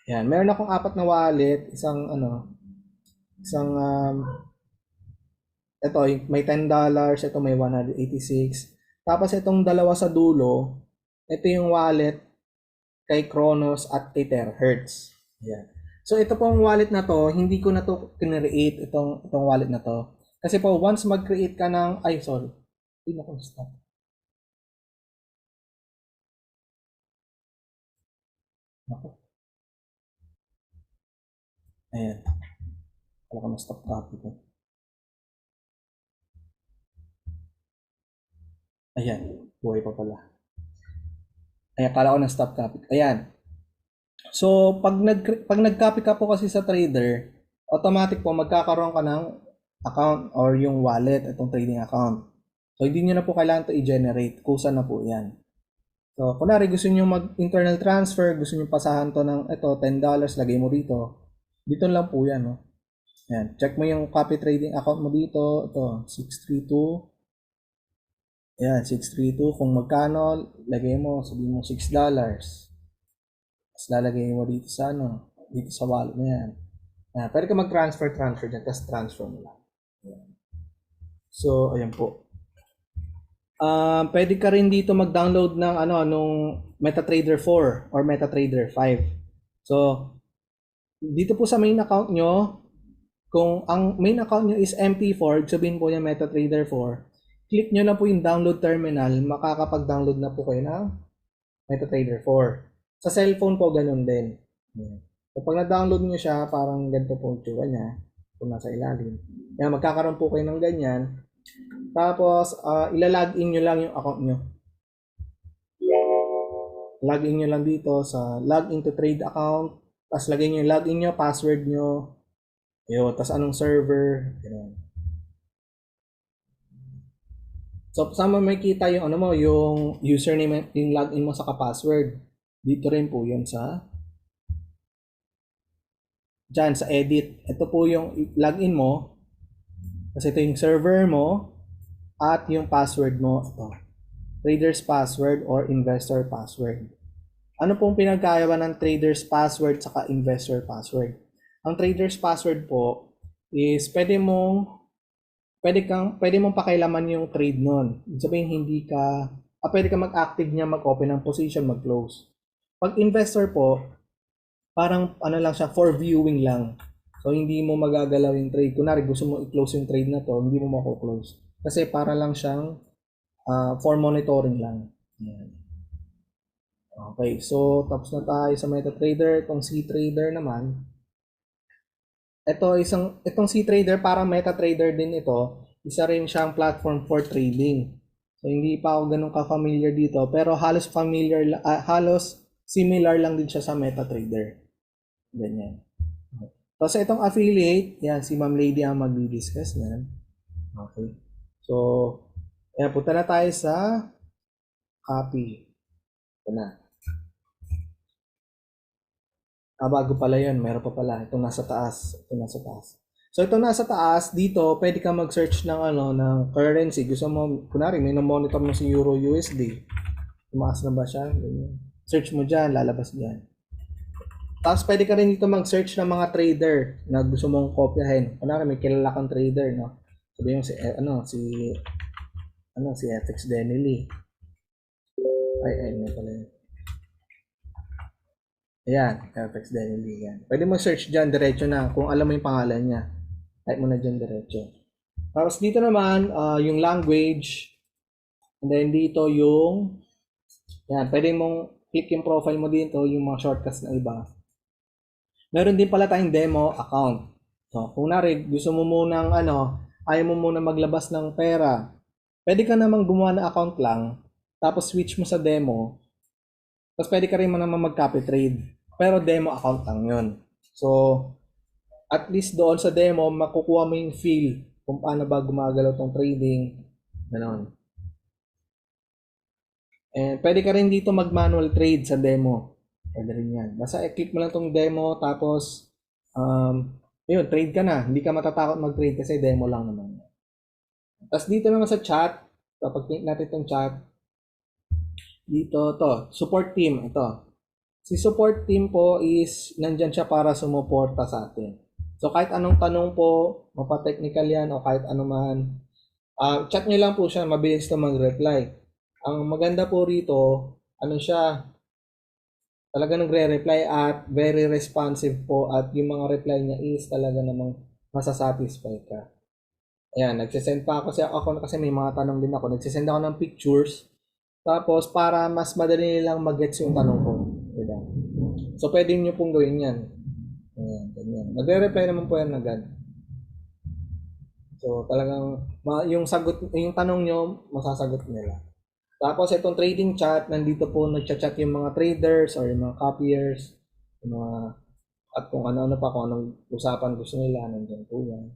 Ayan, meron akong 4 na wallet. Ito, may $10, ito may 186. Tapos itong dalawa sa dulo, ito yung wallet kay Kronos at kay Terahertz. Ayan. So ito pong wallet na to, hindi ko na to kinreate itong wallet na to. Kasi po once mag-create ka ng hindi na ko stop. Ako. Ayan. Wala ka na-stop copy ko. Ayan. Buhay pa pala. Ayan, kala ko na-stop copy. Ayan. So, pag nag-copy ka po kasi sa trader, automatic po magkakaroon ka ng account or yung wallet, itong trading account. So, hindi nyo na po kailangan ito i-generate. Kusa na po yan. So, kunwari gusto nyo mag-internal transfer, gusto nyo pasahan to ng ito, $10, lagay mo dito. Dito lang po yan, no? Ayan. Check mo yung copy trading account mo dito. Ito, 632. Ayan, 632. Kung magkano, lagay mo, sabihin mo $6. Tapos lalagay mo dito sa dito sa wallet na yan. Ayan, pwede ka mag-transfer dyan, tapos transfer mo lang. Ayan. So, ayan po. Pwede ka rin dito mag-download ng nung MetaTrader 4 or MetaTrader 5. So, dito po sa main account nyo, kung ang main account nyo is MP4, sabihin po niya MetaTrader 4, click nyo na po yung download terminal, makakapag-download na po kayo ng MetaTrader 4. Sa cellphone po, ganun din. So, pag na-download nyo siya, parang ganito po yung tsura niya, kung nasa ilalim. Yan, magkakaroon po kayo ng ganyan. Tapos, ilalagin nyo lang yung account nyo. Login nyo lang dito sa login to trade account. Tapos, lagay nyo yung login nyo, password nyo. Ayun, tapos anong server. Ayun. So, saan mo makikita yung yung username, yung login mo sa password. Dito rin po yun dyan sa edit. Ito po yung login mo. Kasi ito yung server mo. At yung password mo, ito. Trader's password or investor password. Ano pong pinagkaiba ng trader's password saka investor password? Ang trader's password po is pwede mong pakailaman yung trade nun. Ibig sabihin pwede ka mag-active niya, mag-open ng position, mag-close. Pag investor po, parang lang siya, for viewing lang. So, hindi mo magagalaw yung trade. Kunwari, gusto mo i-close yung trade na to, hindi mo mako-close. Kasi para lang siyang for monitoring lang. Ayan. Okay, so tapos na tayo sa MetaTrader. Itong C-Trader naman. Itong C-Trader, parang MetaTrader din ito. Isa rin siyang platform for trading. So, hindi pa ako ganun ka-familiar dito. Pero halos similar lang din siya sa MetaTrader. Ganyan. Tapos itong affiliate, yan, si Ma'am Lady ang mag-discuss yan. Okay. So, ayan, punta na tayo sa copy. Ito na. Bago pala yun, meron pa pala. Itong nasa taas. So, itong nasa taas, dito, pwede ka mag-search ng currency. Gusto mo, kunwari, may na-monitor mo si Euro USD. Tumaas na ba siya? Ganyan. Search mo dyan, lalabas dyan. Tapos, pwede ka rin dito mag-search ng mga trader na gusto mong kopyahin. Kunwari, may kilala kang trader, no? Sabi yung si FX Denily. Ano pala yun. Ayan, FX Denily yan. Pwede mo search dyan, diretso na. Kung alam mo yung pangalan niya, type mo na dyan diretso. Tapos dito naman, yung language. And then dito yung, yan, pwede mong click yung profile mo dito, yung mga shortcuts na iba. Meron din pala tayong demo account. So, kung nari, gusto mo munang ayaw mo muna maglabas ng pera, pwede ka namang gumawa ng account lang, tapos switch mo sa demo, tapos pwede ka rin naman mag-copy trade, pero demo account lang yun. So, at least doon sa demo, makukuha mo yung feel kung paano ba gumagalaw tong trading, gano'n. And pwede ka rin dito mag-manual trade sa demo. Pwede rin yan. Basta i-click mo lang tong demo, tapos, yun, trade ka na. Hindi ka matatakot mag-trade kasi demo lang naman. Tapos dito naman sa chat, kapag click natin itong chat, dito support team, ito. Si support team po is, nandyan siya para sumuporta sa atin. So kahit anong tanong po, mapa-technical yan o kahit ano man, chat nyo lang po siya, mabilis na mag-reply. Ang maganda po rito, siya, talaga nagre-reply at very responsive po at yung mga reply niya is talaga namang masasatisfy ka. Ayan, nagsisend pa ako kasi may mga tanong din ako. Nagsisend ako ng pictures. Tapos, para mas madali nilang mag-gets yung tanong ko. Diba? So, pwede nyo pong gawin yan. Ayan, ganyan. Magre-reply naman po yan agad. So, talagang yung sagot, yung tanong nyo, masasagot nila. Tapos, itong trading chat, nandito po nagchat-chat yung mga traders or yung mga copyers, yung mga, at kung ano-ano pa, kung anong usapan gusto nila, nandiyan po yan.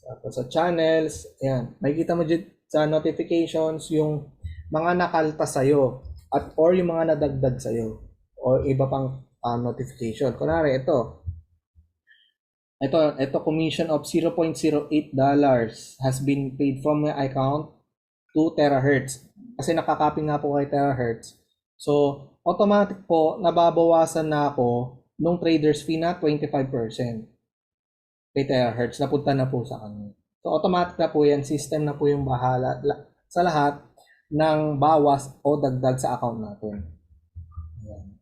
Tapos sa channels, ayan, makikita mo dyan sa notifications yung mga nakalta sa'yo at or yung mga nadagdag sa'yo or iba pang notification. Kunwari, ito commission of $0.08 has been paid from my account to terahertz. Kasi nakakopy nga po kay terahertz. So, automatic po, nababawasan na ako nung traders fee na 25%. Kay terahertz, napunta na po sa kanya. So, automatic na po yan. System na po yung bahala sa lahat ng bawas o dagdag sa account natin. Ayan.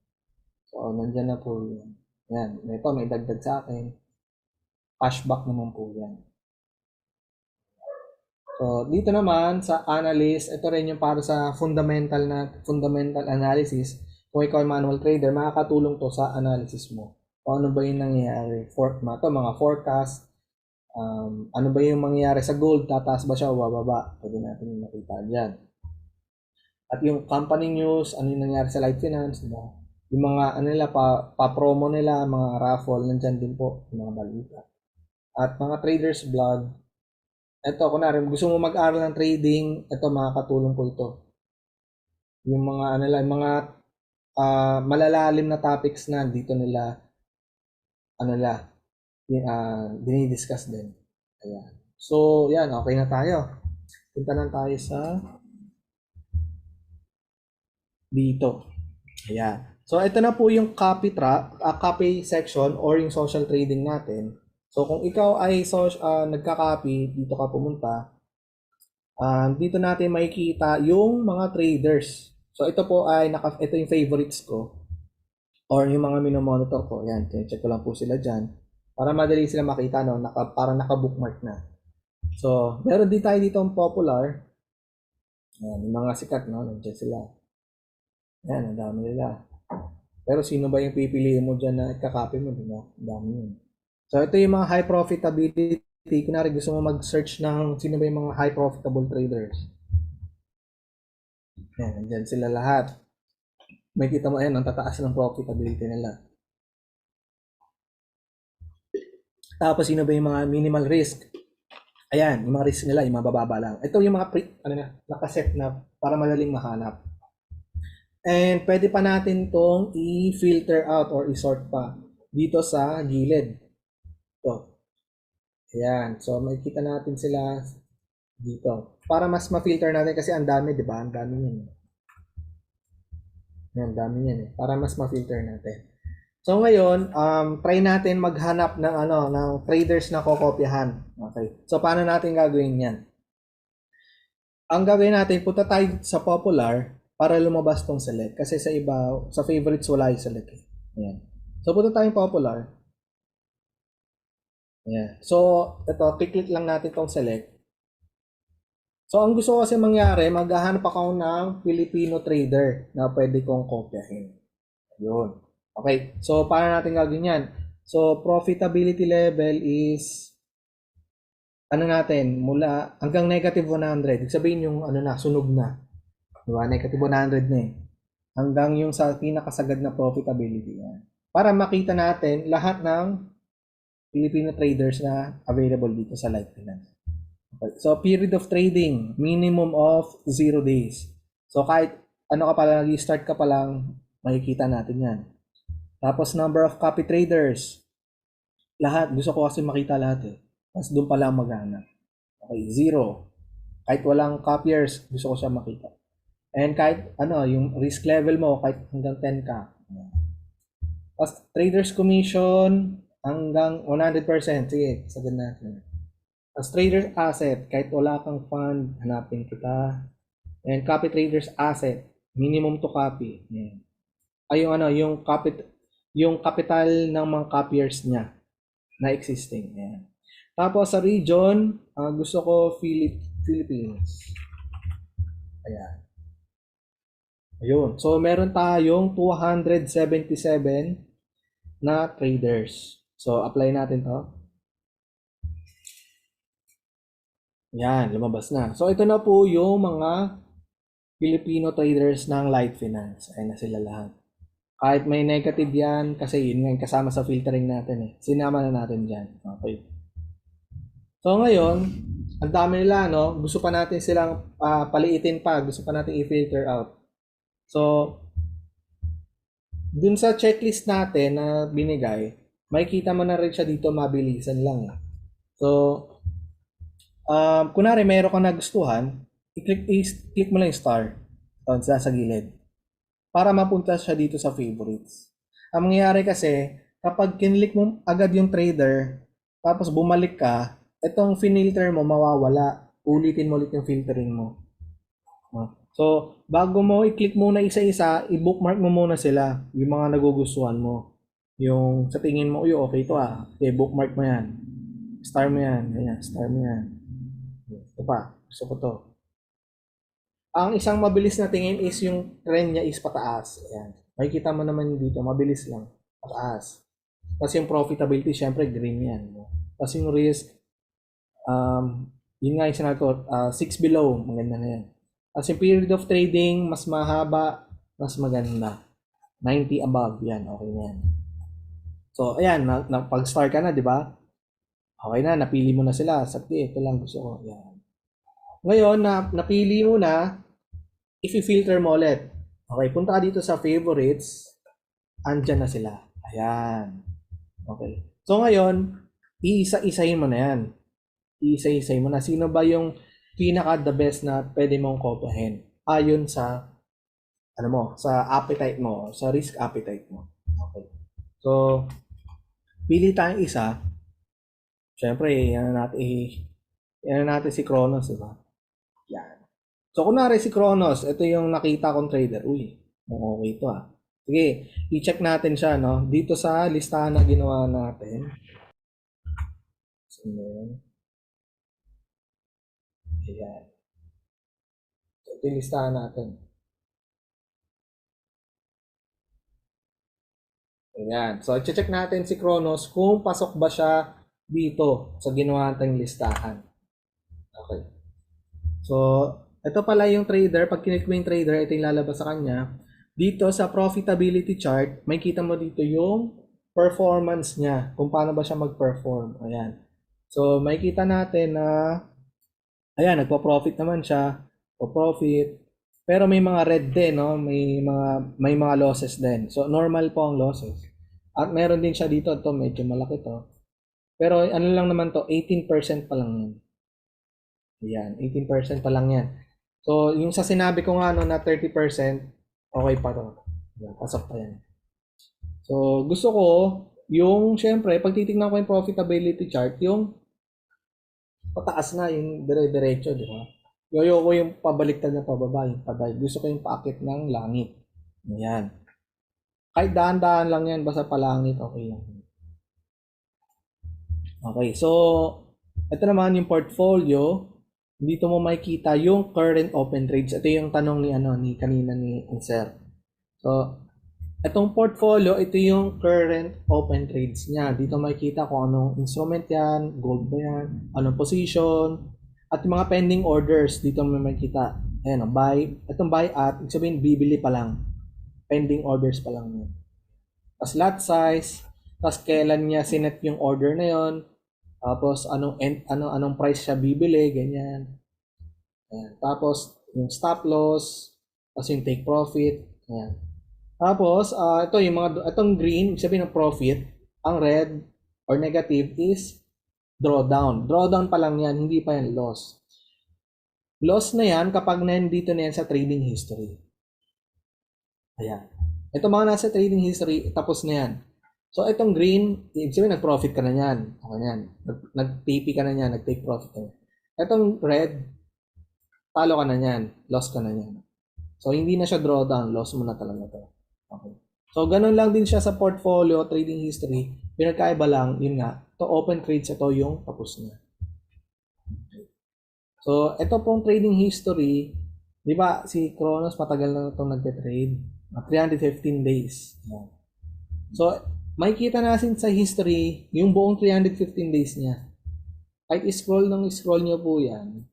So, nandyan na po yan. Ayan. Ito, may dagdag sa akin. Cashback naman po yan. So, dito naman sa analyst, ito rin yung para sa fundamental analysis. Kung ikaw ay manual trader, makakatulong to sa analysis mo. Kung ano ba yung nangyayari. Mga forecast. Ano ba yung mangyayari sa gold? Tataas ba siya o bababa? Pwede natin makita dyan. At yung company news, ano yung nangyayari sa Light Finance, diba? Yung mga pa-promo nila, mga raffle, nandyan din po yung mga balita. At mga traders blog, ito, kunwari, gusto mo mag-aral ng trading, ito, makakatulong po ito. Yung mga, malalalim na topics na dito nila, dinidiscuss din. Ayan. So, yan, okay na tayo. Punta na tayo sa dito. Ayan. So, ito na po yung copy section or yung social trading natin. So, kung ikaw ay nagka-copy, dito ka pumunta, dito natin makikita yung mga traders. So, ito po ay, ito yung favorites ko or yung mga minomonitor ko. Yan, check ko lang po sila dyan para madali sila makita, no? Para naka-bookmark na. So, meron din tayo dito ang popular. Yan, yung mga sikat, no? Nandiyan sila. Yan, ang dami nila. Pero sino ba yung pipiliin mo dyan na kakopy mo, di ba? Ang dami yun. So, ito yung mga high profitability. Kunwari, gusto mo mag-search ng sino ba yung mga high profitable traders. Yan, andyan sila lahat. May kita mo, ayan, ang tataas ng profitability nila. Tapos, sino ba yung mga minimal risk? Ayan, yung mga risk nila, yung mabababa lang. Ito yung mga nakaset na para madaling mahanap. And pwede pa natin tong i-filter out or i-sort pa dito sa gilid. Ito. Ayan. So, makikita natin sila dito. Para mas ma-filter natin kasi ang dami, di ba? Ang dami yan. Ang dami yan eh. Para mas ma-filter natin. So, ngayon, try natin maghanap ng traders na kokopyahan. Okay. So, paano natin gagawin yan? Ang gagawin natin, punta tayo sa popular para lumabas tong select. Kasi sa iba, sa favorites, wala yung select eh. Ayan. So, punta tayong popular. Ayan. So, ito, click lang natin tong select. So, ang gusto ko kasi mangyari, maghahanap ako ng Filipino trader na pwede kong kopyahin. Ayun. Okay. So, paano natin gagawin yan? So, profitability level is natin, mula hanggang negative 100. Ibig sabihin yung sunog na. Diba? Negative 100 na eh. Hanggang yung sa pinakasagad na profitability. Yan. Para makita natin lahat ng Filipino traders na available dito sa Light Finance. Okay. So, period of trading, minimum of 0 days. So, kahit ka pa lang, start ka pa lang, makikita natin yan. Tapos, number of copy traders. Lahat. Gusto ko kasi makita lahat eh. Tapos, doon pa lang maghanap. Okay, 0. Kahit walang copiers, gusto ko siya makita. And kahit yung risk level mo, kahit hanggang 10K. Tapos, traders commission, hanggang 100%. Sige, sagad natin. As traders asset, kahit wala kang fund, hanapin kita. And copy traders asset, minimum to copy. Yan. Ay yung capital ng mga copiers niya na existing. Yan. Tapos sa region, gusto ko Philippines. Ayan. Ayun. So meron tayong 277 na traders. So, apply natin to. Yan, lumabas na. So, ito na po yung mga Filipino traders ng Light Finance. Ayan na sila lahat. Kahit may negative yan, kasi yun nga yung kasama sa filtering natin eh. Sinama na natin dyan. Okay. So, ngayon, ang dami nila, no? Gusto pa natin silang paliitin pa. Gusto pa natin i-filter out. So, dun sa checklist natin na binigay, makikita mo na rin siya dito, mabilisan lang. So, kunwari mayroon kang nagustuhan, i-click mo lang yung star doon sa gilid para mapunta siya dito sa favorites. Ang mangyayari kasi, kapag kinlik mo agad yung trader, tapos bumalik ka, itong finilter mo mawawala. Ulitin mo ulit yung filtering mo. So, bago mo i-click muna isa-isa, i-bookmark mo muna sila, yung mga nagugustuhan mo. Yung sa tingin mo, uy, okay ito okay, bookmark mo yan. Star mo yan. Ganyan, star mo yan. Ito pa, gusto ko to. Ang isang mabilis na tingin is yung trend niya is pataas. Ayan. Makikita mo naman dito, mabilis lang. Pataas. Kasi yung profitability, syempre green yan. Kasi yung risk, yun nga yung sinabi ko, 6 below, maganda na yan. Kasi period of trading, mas mahaba, mas maganda. 90 above, yan, okay na yan. So, ayan, pag-start ka na, di ba? Okay na, napili mo na sila. Sabi, ito lang gusto ko. Yan. Ngayon, napili mo na, i-filter mo ulit. Okay, punta ka dito sa favorites. Andyan na sila. Ayan. Okay. So, ngayon, iisa-isahin mo na yan. Iisa-isahin mo na. Sino ba yung pinaka-the best na pwede mong kopyahin? Ayon sa, sa appetite mo, sa risk appetite mo. Okay. So, pili tayong isa. Siyempre, yan na natin si Kronos, diba? Yan. So, kunwari si Kronos, ito yung nakita kong trader. Uy, okay ito Sige, i-check natin siya, no? Dito sa listahan na ginawa natin. So, ayan. So, ito yung listahan natin. Ayan. So, i-check natin si Kronos kung pasok ba siya dito sa ginawa nating listahan. Okay. So, ito pala yung trader. Pag kinik mo yung trader, ito yung lalabas sa kanya. Dito sa profitability chart, may kita mo dito yung performance niya. Kung paano ba siya mag-perform. Ayan. So, may kita natin na ayan, nagpo-profit naman siya. Profit. Pero may mga red din, no? May mga losses din. So, normal po ang losses. At meron din siya dito. Ito, medyo malaki to. Pero ano lang naman to, 18% pa lang yan. Ayan, 18% pa lang yan. So, yung sa sinabi ko nga no, na 30%, okay pa to. Ayan, pasok pa yan. So, gusto ko, yung, syempre, pag titignan ko yung profitability chart, yung pataas na, yung dire-diretso, di ba? Yoyo ko yung pabaliktad na pababa, yung paday. Gusto ko yung paakit ng langit. Ayan. Kahit daan-daan lang yan, basta palangit, okay lang. Okay, so, ito naman yung portfolio. Dito mo makikita yung current open trades. Ito yung tanong ni kanina ni Sir. So, itong portfolio, ito yung current open trades niya. Dito makikita kung anong instrument yan, gold ba yan, anong position, at yung mga pending orders, dito mo makikita. Ayan, buy. Itong buy at, ibig sabihin, bibili pa lang. Pending orders pa lang yan. Tapos lot size, tapos kailan niya sinet yung order na yon, tapos anong price siya bibili, ganyan. Ayan. Tapos yung stop loss, tapos yung take profit, ayan. Tapos ito yung itong green, ibig sabihin ng profit, ang red or negative is drawdown. Drawdown pa lang yan, hindi pa yan loss. Loss na yan kapag nandito na yan sa trading history. Ayan. Ito mga nasa trading history, tapos na yan. So, itong green, ibig sabihin, nag-profit ka na yan. Okay yan. Nag-TP ka na yan, nag-take profit ka na. Itong red, talo ka na yan. Loss ka na yan. So, hindi na siya drawdown. Loss mo na talaga to. Okay. So, ganun lang din siya sa portfolio, trading history. Pinagkaiba lang, yun nga, ito open trades, ito yung tapos na. So, ito pong trading history, di ba, si Kronos matagal na itong nagte-trade. 315 days. So, makikita natin sa history yung buong 315 days niya. Kahit scroll nyo po yan,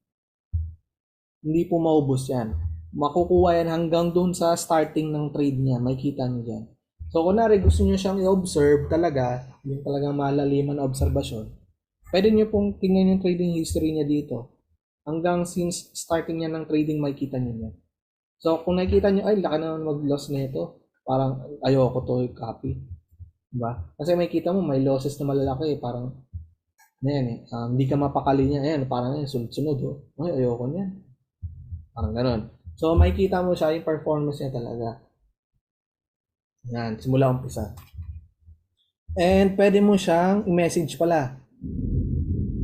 hindi po maubos yan. Makukuha yan hanggang dun sa starting ng trade niya. Makikita nyo dyan. So, kunwari gusto nyo siyang i-observe talaga, yung talagang malaliman na obserbasyon, pwede nyo pong tingnan yung trading history niya dito. Hanggang since starting niya ng trading, makikita nyo yan. So, kung nakikita nyo, ay, laki naman mag-loss na ito. Parang, ayoko to i-copy. Diba? Kasi makikita mo, may losses na malalaki. Parang, na yan eh. Hindi ka mapakali niya. Ayan, parang yan, sunod-sunod. Oh. Ay, ayoko niyan. Parang ganon. So, makikita mo siya, yung performance niya talaga. Yan, simula umpisa. And, pwede mo siyang i-message pala.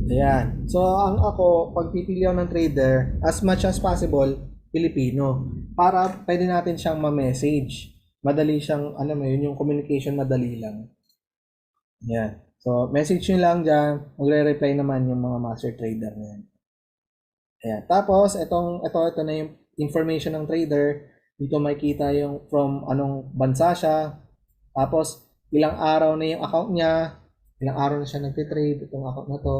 Ayan. So, ako, pag pipili ako ng trader, as much as possible, Pilipino. Para pwede natin siyang ma-message. Madali siyang, alam mo yun, yung communication madali lang. Ayan. So, message nyo lang dyan. Magre-reply naman yung mga master trader na yan. Ayan. Tapos, ito na yung information ng trader. Dito makikita yung from anong bansa siya. Tapos, ilang araw na yung account niya. Ilang araw na siya nagtitrade. Itong account na to.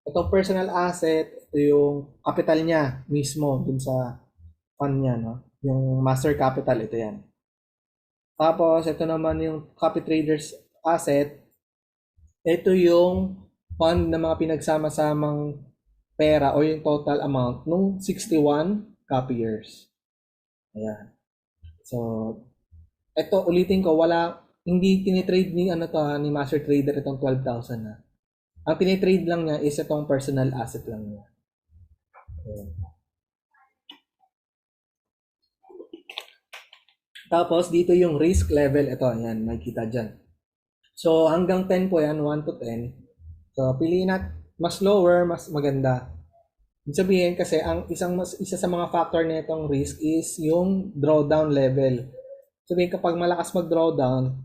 Itong personal asset, ito yung capital niya mismo dun sa fund niya, no? Yung master capital, ito yan. Tapos, ito naman yung copy traders asset. Ito yung fund na mga pinagsama-samang pera o yung total amount nung 61 copiers. Ayan. So, ito ulitin ko, hindi tinitrade ni ni master trader itong 12,000 na. Ang tinitrade lang niya is itong personal asset lang niya. Ayan. Tapos, dito yung risk level. Ito, ayan, makikita dyan. So, hanggang 10 po yan, 1 to 10. So, piliin natin, mas lower, mas maganda. Ibig sabihin kasi, isa sa mga factor na itong risk is yung drawdown level. Sabihin, kapag malakas mag-drawdown,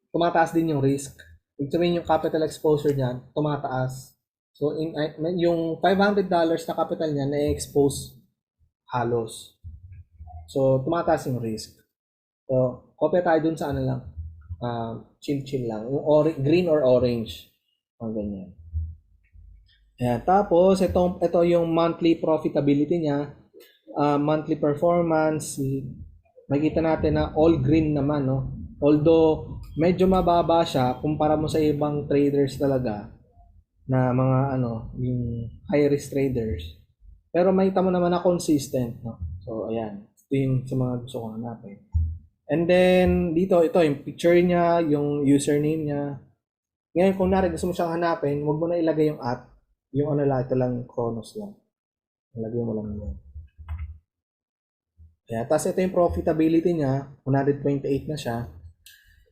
tumataas din yung risk. Ibig sabihin, yung capital exposure niyan, tumataas. So, yung $500 na capital niya, na-expose halos. So, tumataas yung risk. So, kopya tayo dun sa lang. Chill lang. Yung green or orange. Ang ganyan. Ayan. Tapos, ito yung monthly profitability niya. Monthly performance. Makikita natin na all green naman, no? Although, medyo mababa siya kumpara mo sa ibang traders talaga na mga yung high risk traders. Pero makita mo naman na consistent, no? So, ayan. Ito yung sa mga gusto ko hanapin. And then, ito yung picture niya, yung username niya. Ngayon, kung gusto mo siyang hanapin, huwag mo na ilagay yung @ yung ito lang, Chronos lang. Ilagay mo lang yan. Kaya, tapos ito yung profitability niya, 128 na siya.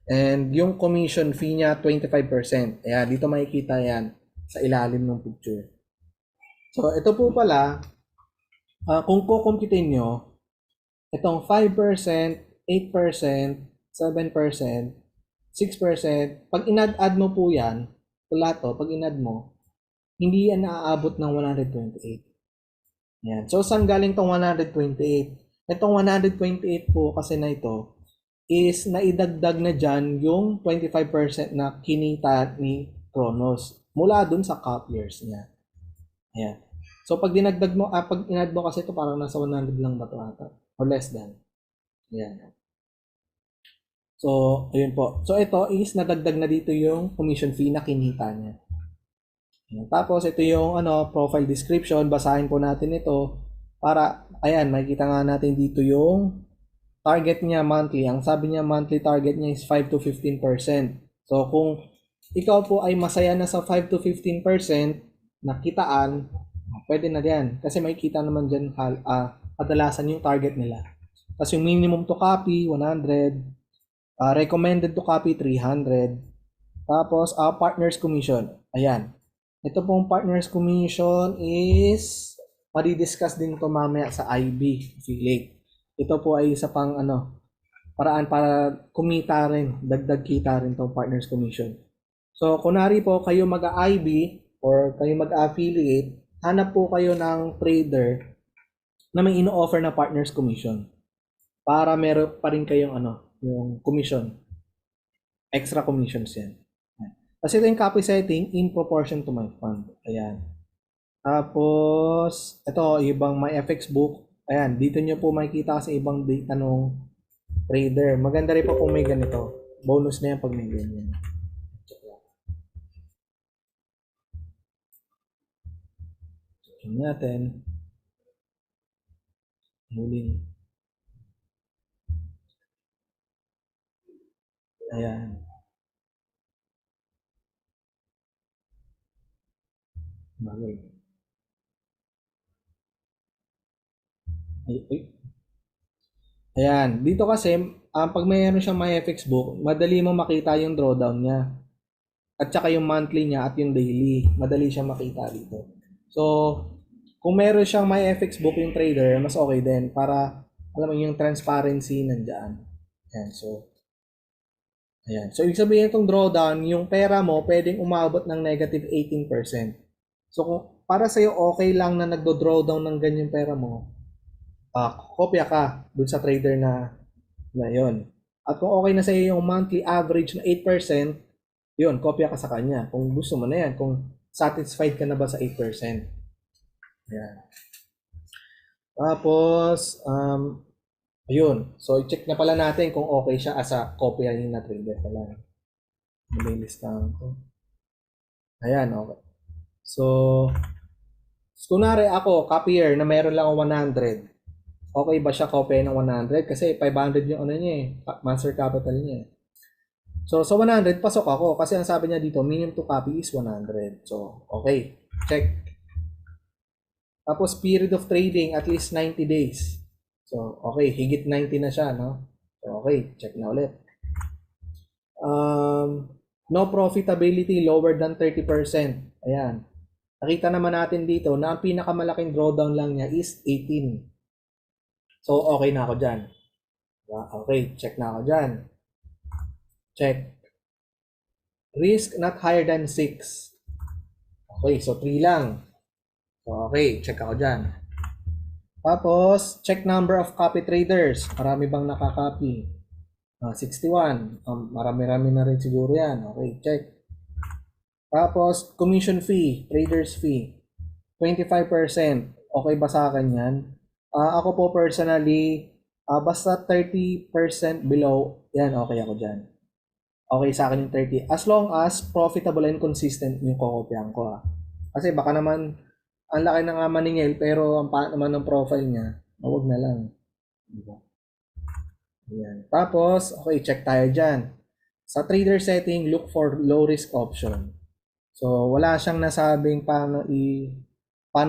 And yung commission fee niya, 25%. Ayan, dito makikita yan sa ilalim ng picture. So, ito po pala, kung kukumpitin nyo, itong 5%, 8%, 7%, 6%, pag inad-add mo po yan, lahat to, pag inad mo, hindi yan naaabot ng 128. Yan. So, saan galing tong 128? Itong 128 po kasi na ito is naidagdag na dyan yung 25% na kinita ni Chronos mula dun sa copiers niya. Ayan. So, pag dinagdag mo, pag inad mo kasi ito parang nasa 100 lang ba ito ata? Or less than. Ayan. So, ayun po. So, ito is nadagdag na dito yung commission fee na kinita niya. Ayan. Tapos, ito yung profile description. Basahin po natin ito para, ayan, makikita nga natin dito yung target niya monthly. Ang sabi niya monthly target niya is 5 to 15%. So, kung ikaw po ay masaya na sa 5 to 15% na kitaan, pwede na yan. Kasi makikita naman dyan kadalasan yung target nila. Tapos yung minimum to copy, 100. Recommended to copy, 300. Tapos, partners commission. Ayan. Ito pong partners commission is madi-discuss din ito mamaya sa IB affiliate. Ito po ay isa pang paraan para kumita rin, dagdag kita rin itong partners commission. So, kunwari po kayo mag-IB or kayo mag-affiliate, hanap po kayo ng trader na may ino-offer na partners commission para meron pa rin kayong yung commission. Extra commissions yan. Ayan. Kasi ito yung copy setting in proportion to my fund. Ayan. Tapos, ito, ibang my FX book. Ayan, dito nyo po makikita sa ibang data ng trader. Maganda rin po kung may ganito. Bonus na yan pag may ganyan. Check natin. Huling. Ayan. Bagay. Ay. Ayan. Dito kasi, pag mayroon siyang my FX book, madali mo makita yung drawdown niya. At saka yung monthly niya at yung daily. Madali siyang makita dito. So, kung meron siyang my FX book yung trader, mas okay din para alam mo yung transparency nandiyan. Ayan, so ibig sabihin itong drawdown, yung pera mo pwedeng umabot ng negative 18%. So kung para sa iyo okay lang na nagdo-drawdown ng ganyan pera mo, kopya ka dun sa trader na yon. At kung okay na sa iyo yung monthly average na 8%, yun, kopya ka sa kanya. Kung gusto mo na yan, kung satisfied ka na ba sa 8%. Ayan. Tapos, ayun. So, i-check na pala natin kung okay siya as a copying na trader pala. Nililistahan ko. Ayan, okay. So, kunwari ako, copier na meron lang ako 100. Okay ba siya copy ng 100? Kasi 500 yung ano niya eh, master capital niya eh. So, sa 100, pasok ako. Kasi ang sabi niya dito, minimum to copy is 100. So, okay. Check. Tapos, period of trading, at least 90 days. So, okay. Higit 90 na siya, no? So, okay. Check na ulit. No profitability lower than 30%. Ayan. Nakita naman natin dito na ang pinakamalaking drawdown lang niya is 18. So, okay na ako dyan. Okay. Check na ako dyan. Check. Risk not higher than 6. Okay, so 3 lang. So, okay, check ako dyan. Tapos, check number of copy traders. Marami bang nakakopy? 61. Marami-rami na rin siguro yan. Okay, check. Tapos, commission fee, traders fee. 25%. Okay ba sa akin yan? Ako po personally, basta 30% below, yan, okay ako dyan. Okay sa akin yung 30. As long as profitable and consistent yung kokopyahan ko. Kasi baka naman, ang laki ng maningil, pero ang pangit naman ng profile niya, huwag na lang. Diba? Ayan. Tapos, okay, check tayo dyan. Sa trader setting, look for low risk option. So, wala siyang nasabing paano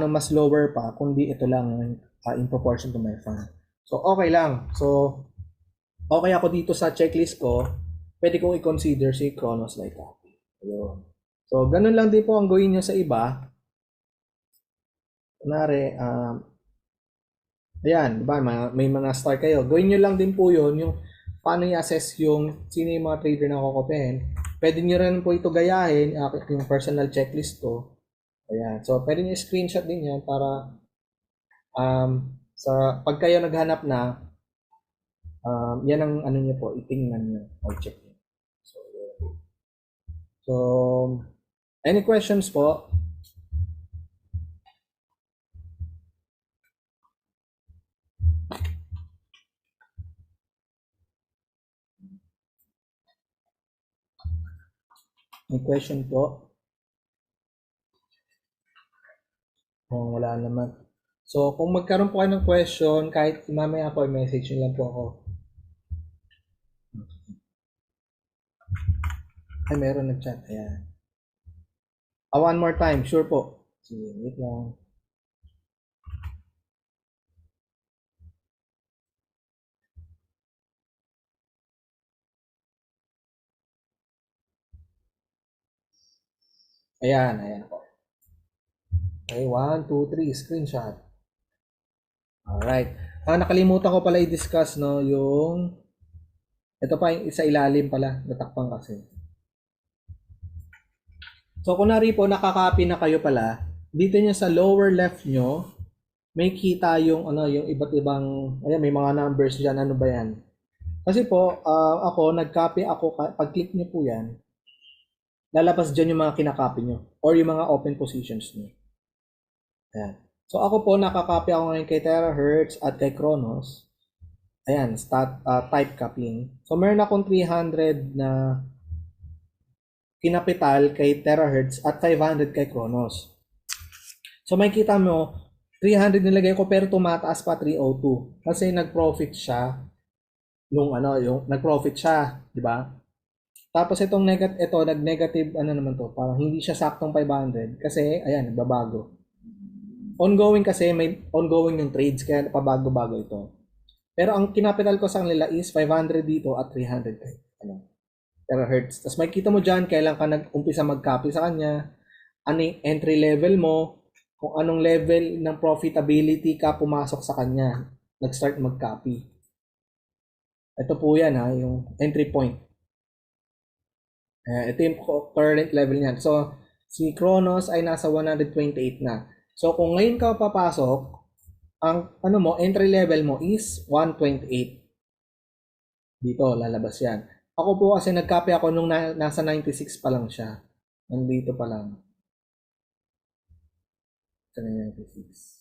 mas lower pa, kundi ito lang in proportion to my fund. So, okay lang. So, okay ako dito sa checklist ko. Pwede kong i-consider si Chronos Light Copy. Ayun. So, ganun lang din po ang gawin nyo sa iba. Kunwari, ayan, diba, may mga start kayo. Gawin nyo lang din po yun, yung paano i-assess yung sino yung mga trader na kukopihin. Pwede nyo rin po ito gayahin, yung personal checklist ko. Ayan. So, pwede nyo screenshot din yan para sa pag kayo naghanap na, yan ang ano nyo po, itingnan nyo or check nyo. So, any questions po? May question po? Oh, wala naman. So, kung magkaroon po kayo ng question, kahit mamaya po, message nyo lang po ako. Ay, meron nag-chat. Ayan. One more time. Sure po. Sige, wait lang. Ayan, ayan po. Okay, 1, 2, 3, screenshot. Alright. Nakalimutan ko pala i-discuss, no, yung ito pa yung isa ilalim pala, natakpan kasi. So, kunwari po, nakakopy na kayo pala, dito nyo sa lower left nyo, may kita yung, yung iba't ibang, ayan, may mga numbers dyan, ano ba yan? Kasi po, ako, nag-copy ako, pag-click niyo po yan, lalabas dyan yung mga kinakopy nyo or yung mga open positions nyo. Ayan. So ako po, nakakopy ako ngayon kay Terahertz at kay Kronos. Ayan, type copying. So meron akong 300 na kinapital kay Terahertz at 500 kay Kronos. So makikita mo, 300 nilagay ko pero tumataas pa 302 kasi nag-profit siya yung nag-profit siya, di ba? Tapos itong nag-negative ano naman to, parang hindi siya saktong 500 kasi ayan, nagbabago. Ongoing kasi may ongoing yung trades kaya pabago-bago ito. Pero ang kinapital ko sa kanila is 500 dito at 300 terahertz. Tapos makikita mo dyan kailan ka nag-umpisa mag-copy sa kanya, ano yung entry level mo, kung anong level ng profitability ka pumasok sa kanya, nag-start mag-copy. Ito po yan ha, yung entry point. Ito yung current level niyan. So, si Kronos ay nasa 128 na. So, kung ngayon ka papasok, ang entry level mo is 128. Dito, lalabas yan. Ako po kasi nag-copy ako nung nasa 96 pa lang siya. Nandito pa lang. Sa 96.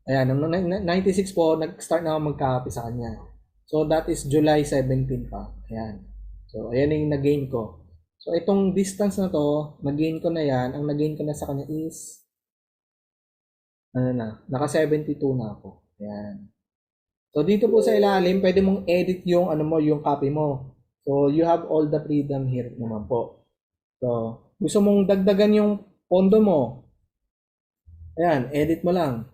Ayan, nung 96 po, nag-start na ako mag-copy sa kanya. So, that is July 17 pa. Ayan. So, ayan yung nag-gain ko. So, itong distance na to, nag-gain ko na yan. Ang nag-gain ko na sa kanya is, naka 72 na ako. Ayan. So, dito po sa ilalim, pwede mong edit yung, yung copy mo. So, you have all the freedom here naman po. So, gusto mong dagdagan yung pondo mo. Ayan, edit mo lang.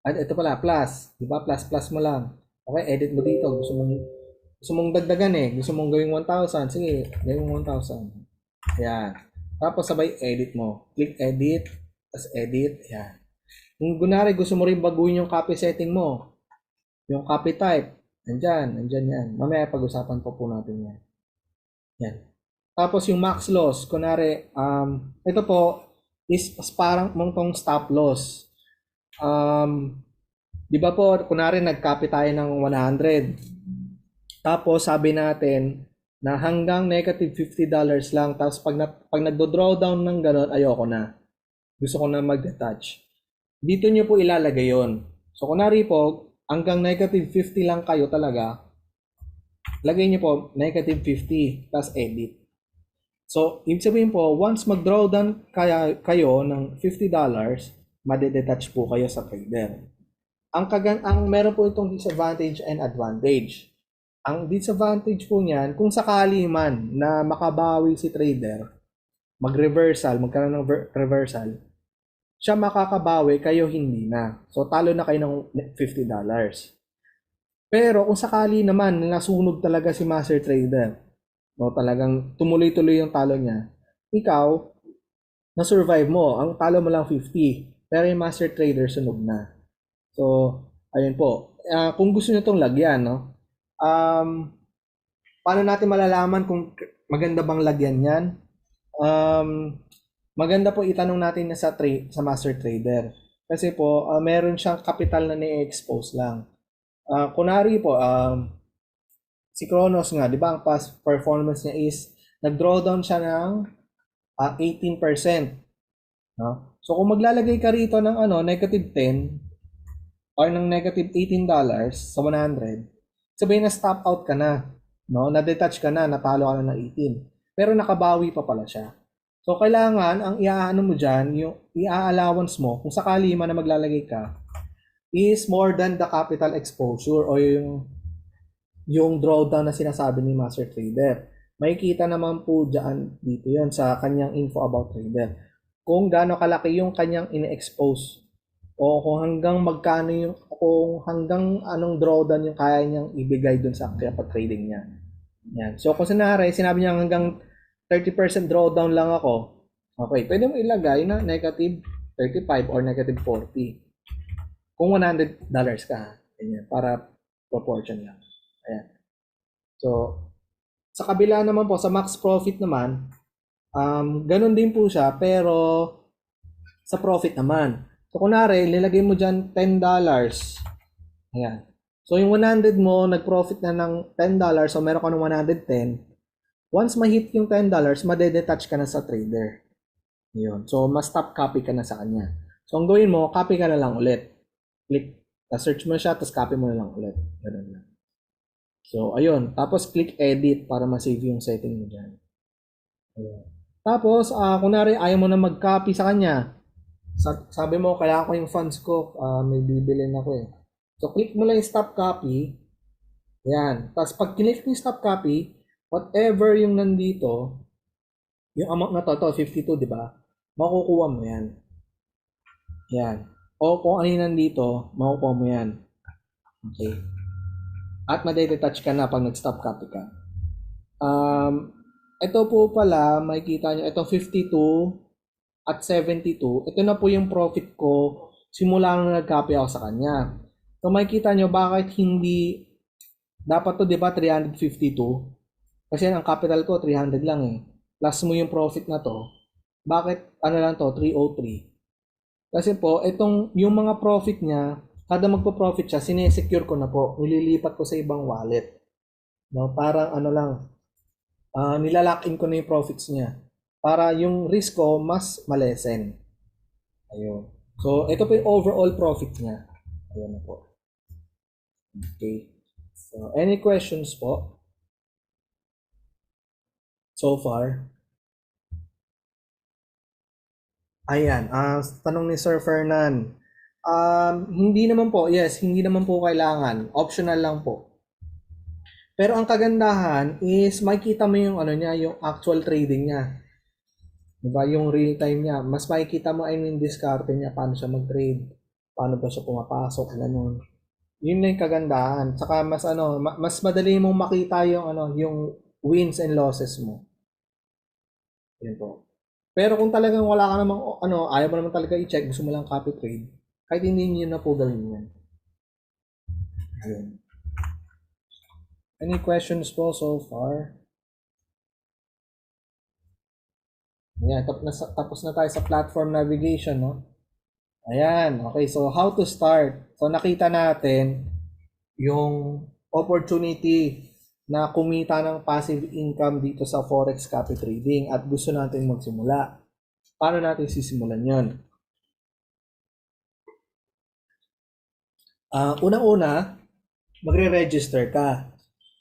At ito pala, plus. Diba? Plus mo lang. Okay, edit mo dito. Gusto mong dagdagan Gusto mong gawing 1,000. Sige, gawing 1,000. Ayan. Tapos sabay edit mo. Click edit. Tapos edit. Ayan. Kung gunari gusto mo rin baguhin yung copy setting mo. Yung copy type. Nandyan yan. Mamaya pag-usapan po natin yan. Yan. Tapos yung max loss. Kunwari, ito po is parang mong stop loss. Di ba po, kunwari nag-copy tayo ng 100. Tapos sabi natin na hanggang negative $50 lang. Tapos pag nagdo-draw down ng gano'n, ayoko na. Gusto ko na mag-detach. Dito nyo po ilalagay yon. So kunwari po, hanggang negative 50 lang kayo talaga, lagay nyo po negative 50, tapos edit. So, ibig sabihin po, once mag-draw down kayo ng $50, madedetach po kayo sa trader. Ang meron po itong disadvantage and advantage. Ang disadvantage po niyan, kung sakali man na makabawi si trader, magkaroon ng reversal, siya makakabawi, kayo hindi na. So, talo na kayo ng $50. Pero kung sakali naman nasunog talaga si master trader, no, talagang tumuloy-tuloy yung talo niya, ikaw, na-survive mo. Ang talo mo lang 50. Pero yung master trader, sunog na. So, ayun po. Kung gusto nyo itong lagyan, no? Paano natin malalaman kung maganda bang lagyan yan? Maganda po itanong natin sa master trader. Kasi po, meron siyang capital na ni-expose lang. Kunwari po, si Kronos nga, di ba, ang past performance niya is, nag-draw down siya ng 18%. No? So, kung maglalagay ka rito ng negative 10 or ng negative $18 sa 100, sabihin na stop out ka na. No? Na-detach ka na, natalo ka na ng 18. Pero nakabawi pa pala siya. So, kailangan, ang mo dyan, yung i-allowance mo, kung sakali man na maglalagay ka, is more than the capital exposure o yung drawdown na sinasabi ni master trader. Makikita naman po dyan dito yon sa kanyang info about trader. Kung gaano kalaki yung kanyang ine-expose o kung hanggang anong drawdown yung kaya niyang ibigay dun sa trading niya. Yan. So kung sinabi niya hanggang 30% drawdown lang ako, okay, pwede mo ilagay na negative 35 or negative 40. Kung $100 ka, ganyan, para proportion lang. Ayan. So, sa kabila naman po, sa max profit naman, ganun din po siya, pero sa profit naman. So, kunwari, nilagay mo dyan $10. Ayan. So yung 100 mo, nag-profit na ng $10, so meron ka ng 110. Once ma-hit yung $10, madedetach ka na sa trader. Yun. So, ma-stop copy ka na sa kanya. So, ang gawin mo, copy ka na lang ulit. Click, search mo siya, tapos copy mo na lang ulit. Ganun lang. So, ayun. Tapos, click edit para ma-save yung setting mo dyan. Ayun. Tapos, kunwari, ayaw mo na mag-copy sa kanya. Sabi mo, kailangan ko yung funds ko. May bibilin ako eh. So, click mo lang yung stop copy. Ayan. Tapos, pag click mo yung stop copy, whatever yung nandito, yung amount na to 52, di ba? Makukuha mo yan. Yan. O kung ano yung nandito, makukuha mo yan. Okay. At madedetach ka na pag nag-stop copy ka. Ito po pala, makikita nyo, ito 52 at 72. Ito na po yung profit ko simula nung nag-copy ako sa kanya. So makikita nyo, bakit hindi, dapat to, di ba, 352? Kasi ang capital ko, 300 lang eh. Plus mo yung profit na to, bakit ano lang to, 303? Kasi po, yung mga profit niya, kada magpo-profit siya, sinesecure ko na po. Nililipat ko sa ibang wallet. No, parang ano lang, nilalock in ko na yung profits niya. Para yung risk ko, mas malesen. Ayun. So, ito po yung overall profit niya. Ayun na po. Okay. So, any questions po? So far? Ayan, tanong ni Sir Fernan. Hindi naman po, yes, hindi naman po kailangan. Optional lang po. Pero ang kagandahan is makikita mo yung ano niya, yung actual trading niya. Diba? Yung real time niya. Mas makikita mo ay yung diskarte niya, paano siya mag-trade, paano ba siya pumapasok, ganun. Yun na yung kagandahan. Saka mas madali mong makita yung yung wins and losses mo. Yan po. Pero kung talagang wala ka namang, ayaw mo naman talaga i-check, gusto mo lang copy trade, kahit hindi nyo na po gawin yan. Ayun. Any questions po so far? Ayan, tapos na tayo sa platform navigation, no? Ayan, okay. So, how to start? So, nakita natin yung opportunity na kumita ng passive income dito sa Forex copy trading at gusto natin magsimula. Paano natin sisimulan yon? Unang-una, magre-register ka.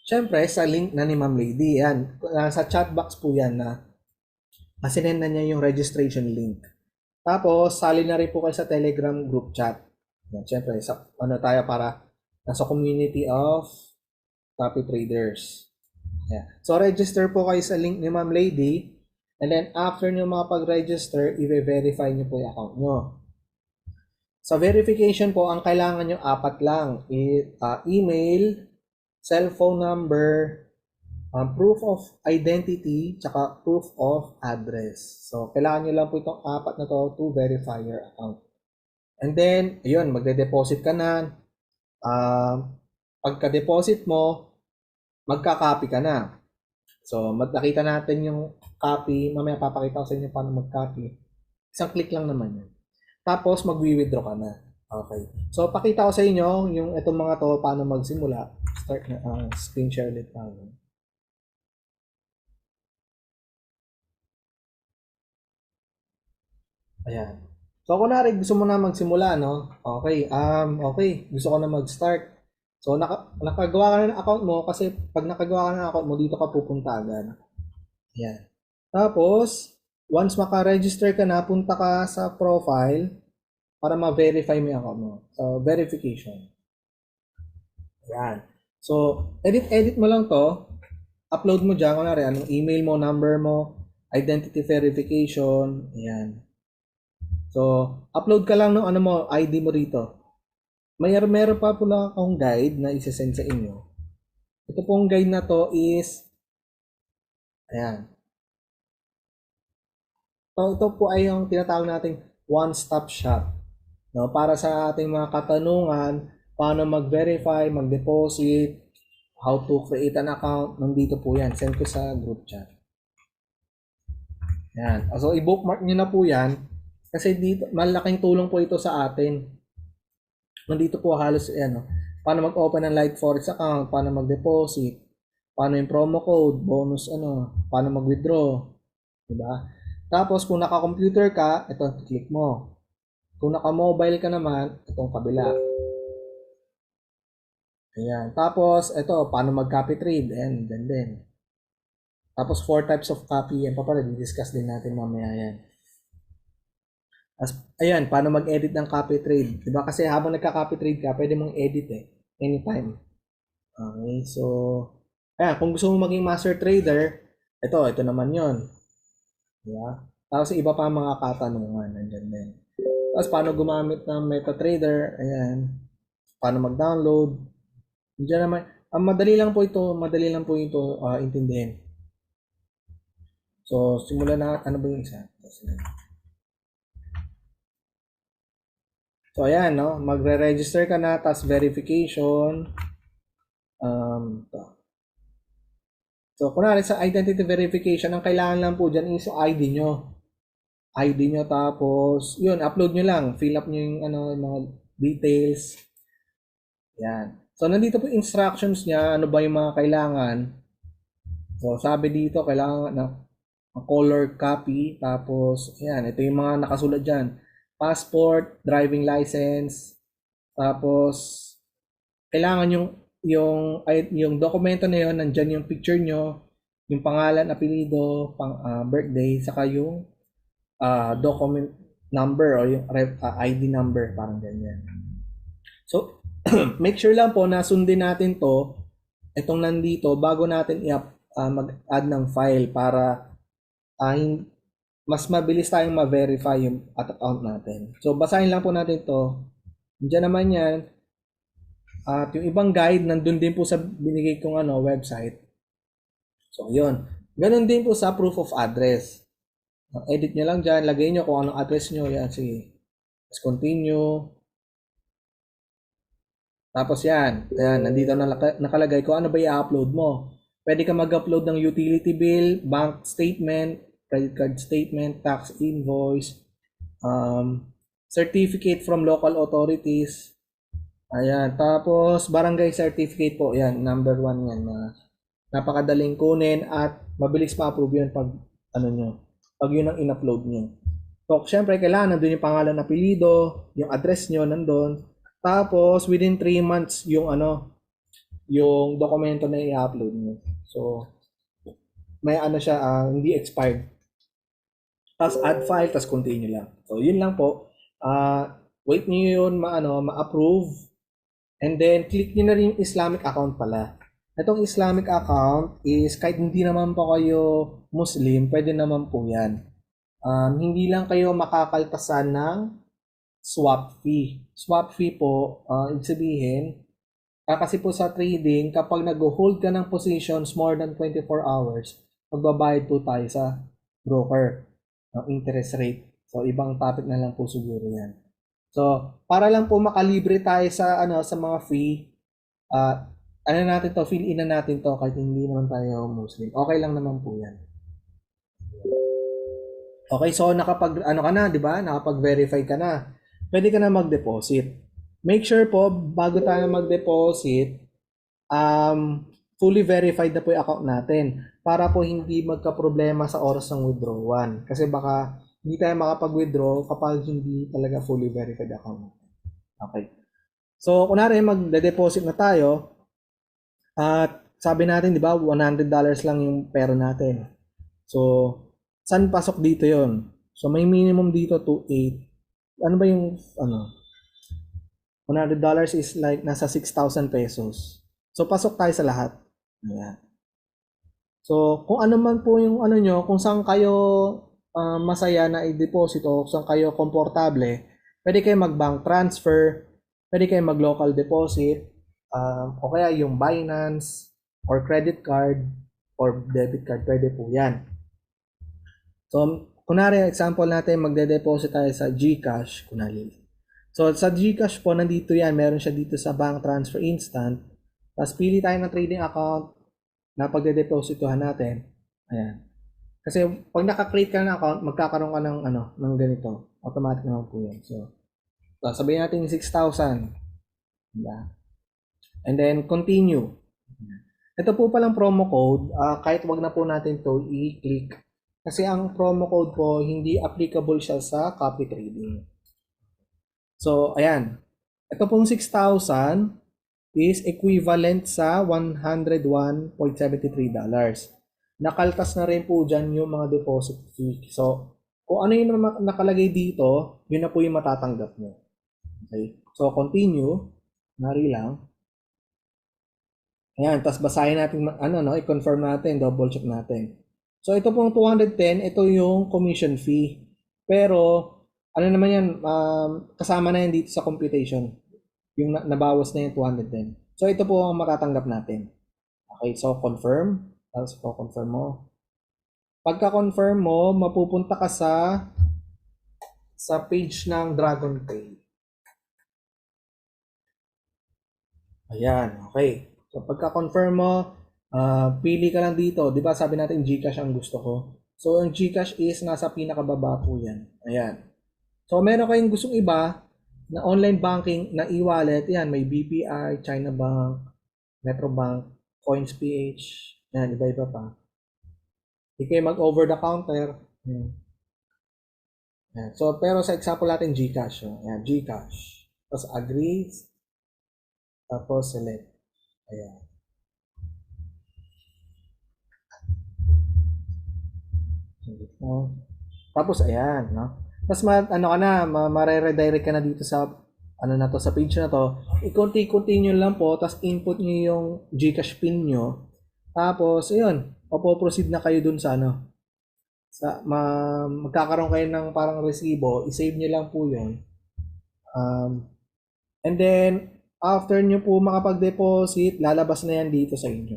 Siyempre, sa link na ni Ma'am Lady, yan. Sa chat box po yan na sinend na niya yung registration link. Tapos, sali na rin po kayo sa Telegram group chat. Yan, siyempre, tayo para nasa community of copy traders. Yeah. So, register po kayo sa link ni Ma'am Lady. And then, after nyo makapag-register, i-verify nyo po yung account nyo. Sa verification po, ang kailangan nyo 4 lang. Email, cellphone number, proof of identity, tsaka proof of address. So, kailangan nyo lang po itong 4 na to to verify your account. And then, ayun, magde-deposit ka na. Pagka-deposit mo, magka-copy ka na. So, nakita natin yung copy. Mamaya papakita ko sa inyo paano mag-copy. Isang click lang naman yun. Tapos, mag-withdraw ka na. Okay. So, pakita ko sa inyo yung itong mga to, paano magsimula. Start na, screen share ulit tayo. Ayan. So, kunwari gusto mo na magsimula, no? Okay. Okay. Gusto ko na mag-start. So, nakagawa ka na ng account mo kasi pag nakagawa ka na ng account mo, dito ka pupunta agad. Ayan. Tapos, once maka-register ka na, punta ka sa profile para ma-verify mo yung account mo. So, verification. Ayan. So, edit mo lang to. Upload mo dyan. Kunwari, anong email mo, number mo, identity verification. Ayan. So, upload ka lang ng ID mo rito. Meron pa pula akong guide na isa-send sa inyo. Ito pong guide na to is, ayan. So, ito po ay yung tinatawag nating one-stop shop. No? Para sa ating mga katanungan, paano mag-verify, mag-deposit, how to create an account, nandito po yan. Send ko sa group chat. Ayan. So, i-bookmark nyo na po yan. Kasi dito, malaking tulong po ito sa atin. Nandito po halos, paano mag-open ng Light Forex account, paano mag-deposit, paano yung promo code, bonus paano mag-withdraw, di ba? Tapos kung naka-computer ka, ito click mo. Kung naka-mobile ka naman, itong kabila. Ayan. Tapos ito, paano mag-copy trade, ayan, dyan din. Tapos 4 types of copy, yan pa pala, discuss din natin mamaya yan. Ayan, paano mag-edit ng copy trade. Diba? Kasi habang nagka-copy trade ka, pwede mong edit anytime. Okay, so, ayan, kung gusto mo maging master trader, ito naman yon. Diba? Tapos iba pa mga katanungan, nandyan din. Tapos paano gumamit ng MetaTrader, ayan, paano mag-download. Diyan naman, madali lang po ito intindihin. So, simulan na, ano ba yung isa? So, ayan, no? Magre-register ka na, tapos verification. So, kunwari sa identity verification, ang kailangan lang po dyan is yung ID nyo. ID nyo, tapos, yun, upload nyo lang. Fill up nyo yung, yung mga details. Yan. So, nandito po instructions niya, ano ba yung mga kailangan. So, sabi dito, kailangan na color copy, tapos, yan, ito yung mga nakasulat dyan. Passport, driving license, tapos kailangan yung dokumento na yun, nandyan yung picture nyo, yung pangalan, apelido, birthday, saka yung document number o yung ID number, parang ganyan. So, make sure lang po na sundin natin itong nandito bago natin mag-add ng file para mas mabilis tayong ma-verify yung account natin. So, basahin lang po natin ito. Diyan naman yan. At yung ibang guide, nandun din po sa binigay kong website. So, yun. Ganun din po sa proof of address. Edit nyo lang dyan. Lagay nyo kung anong address nyo. Yan, sige. Let's continue. Tapos yan. Ayan, nandito nakalagay ko ano ba i-upload mo. Pwede ka mag-upload ng utility bill, bank statement, credit card statement, tax invoice, certificate from local authorities. Ayan, tapos barangay certificate po. Yan, number 1 yan. Napakadaling kunin at mabilis ma-approve yun pag pag yun ang in-upload nyo. So, syempre, kailangan nandun yung pangalan, apelido, yung address nyo nandun. Tapos, within 3 months, yung yung dokumento na i-upload nyo. So, may siya, hindi expired. Tapos add file, tapos continue lang. So, yun lang po. Wait nyo yun ma-approve. And then, click nyo na rin yung Islamic account pala. Itong Islamic account is, kahit hindi naman po kayo Muslim, pwede naman po yan. Hindi lang kayo makakaltasan ng swap fee. Swap fee po, ibig sabihin, kasi po sa trading, kapag nag-hold ka ng positions more than 24 hours, magbabayad po tayo sa broker ng interest rate. So, ibang topic na lang po siguro yan. So, para lang po makalibre tayo sa sa mga fee, fill in na natin to kahit hindi naman tayo Muslim. Okay lang naman po yan. Okay, so nakapag ka na, 'di ba? Nakapag-verify ka na. Pwede ka na mag-deposit. Make sure po bago tayo mag-deposit, fully verified na po yung account natin para po hindi magka-problema sa oras ng withdrawal. Kasi baka hindi tayo makapag-withdraw kapag hindi talaga fully verified account natin. Okay. So, kunwari magde-deposit na tayo at sabi natin, di ba, $100 lang yung pera natin. So, saan pasok dito yon? So, may minimum dito 2.8. Ano ba yung $100 is like nasa 6,000 pesos. So, pasok tayo sa lahat. Ayan. So, kung ano man po yung nyo, kung saan kayo masaya na i-deposit o kung saan kayo komportable, pwede kayo mag-bank transfer, pwede kayo mag-local deposit, o kaya yung Binance or credit card or debit card, pwede po yan. So, kunwari, example natin, magde-deposit tayo sa GCash, kunwari. So, sa GCash po, nandito yan. Meron siya dito sa bank transfer instant. Tapos, pili tayo ng trading account na pagde-depositohan natin. Ayan. Kasi, pag naka-create ka ng account, magkakaroon ka ng ganito. Automatic naman po yan. So, sabihin natin 6,000. Diba? And then continue. Ito po palang promo code, kahit wag na po natin to i-click. Kasi ang promo code po, hindi applicable siya sa copy trading. So, ayan. Ito pong 6,000 is equivalent sa $101.73. Nakaltas na rin po dyan yung mga deposit fee. So, kung ano yung nakalagay dito, yun na po yung matatanggap nyo. Okay? So, continue. Nari lang. Ayan, tapos basahin natin, i-confirm natin, double check natin. So, ito pong 210, ito yung commission fee. Pero, ano naman yan, kasama na yan dito sa computation. Yung nabawas na yung 210. So, ito po ang matatanggap natin. Okay, so confirm. Tapos confirm mo. Pagka-confirm mo, mapupunta ka sa page ng DragonPay. Ayan, okay. So, pagka-confirm mo, pili ka lang dito. Di ba sabi natin GCash ang gusto ko? So, ang GCash is nasa pinakababa po yan. Ayan. So, meron kayong gustong iba na online banking na e-wallet. Yan, may BPI, China Bank, Metrobank, CoinsPH. Yan, iba-iba pa. Hindi kayo mag-over the counter. Yan. Yan. So, pero sa example natin, GCash. Yan, GCash. Tapos agree. Tapos select. Ayan. Tapos ayan, no? Tapos mare-redirect ka na dito sa sa page na to. I-continue lang po, tapos input niyo yung GCash pin niyo. Tapos ayun, proceed na kayo dun sa magkakaroon kayo ng parang resibo, i-save niyo lang po 'yon. And then after nyo po makapag-deposit, lalabas na yan dito sa inyo.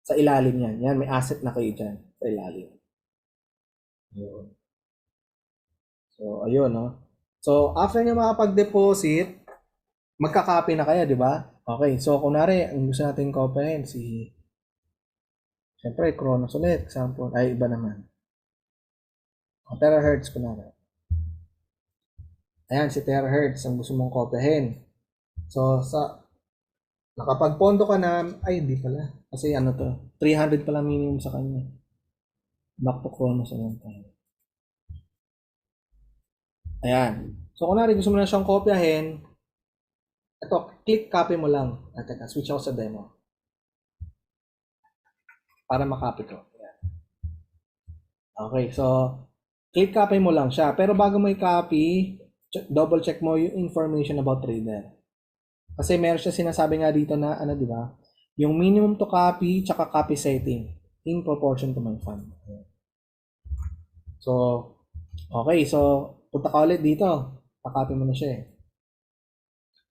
Sa ilalim yan. Yan, may asset na kayo dyan. Sa ilalim. Ayun. So, ayun, no? So, after nyo makapag-deposit, magka-copy na kayo, di ba? Okay, so, kunwari, ang gusto natin copyin, siyempre, Cronos ulit, example. Ay, iba naman. Terahertz, kunwari. Ayan, si Terahertz ang gusto mong kopyahin. So, nakapagpondo ka na, ay, hindi pala. Kasi 300 pala minimum sa kanya. Back to Cronos naman tayo. Ayan. So, kunwari gusto mo na siyang kopyahin, ito, click copy mo lang. Teka, switch ako sa demo. Para makopy ko. Ayan. Okay, so, click copy mo lang siya. Pero bago mo i-copy, double check mo yung information about trader. Kasi meron siya sinasabi nga dito na di ba? Yung minimum to copy tsaka copy setting in proportion to my fund. So, okay, so punta ka ulit dito. Pa-copy mo na siya eh.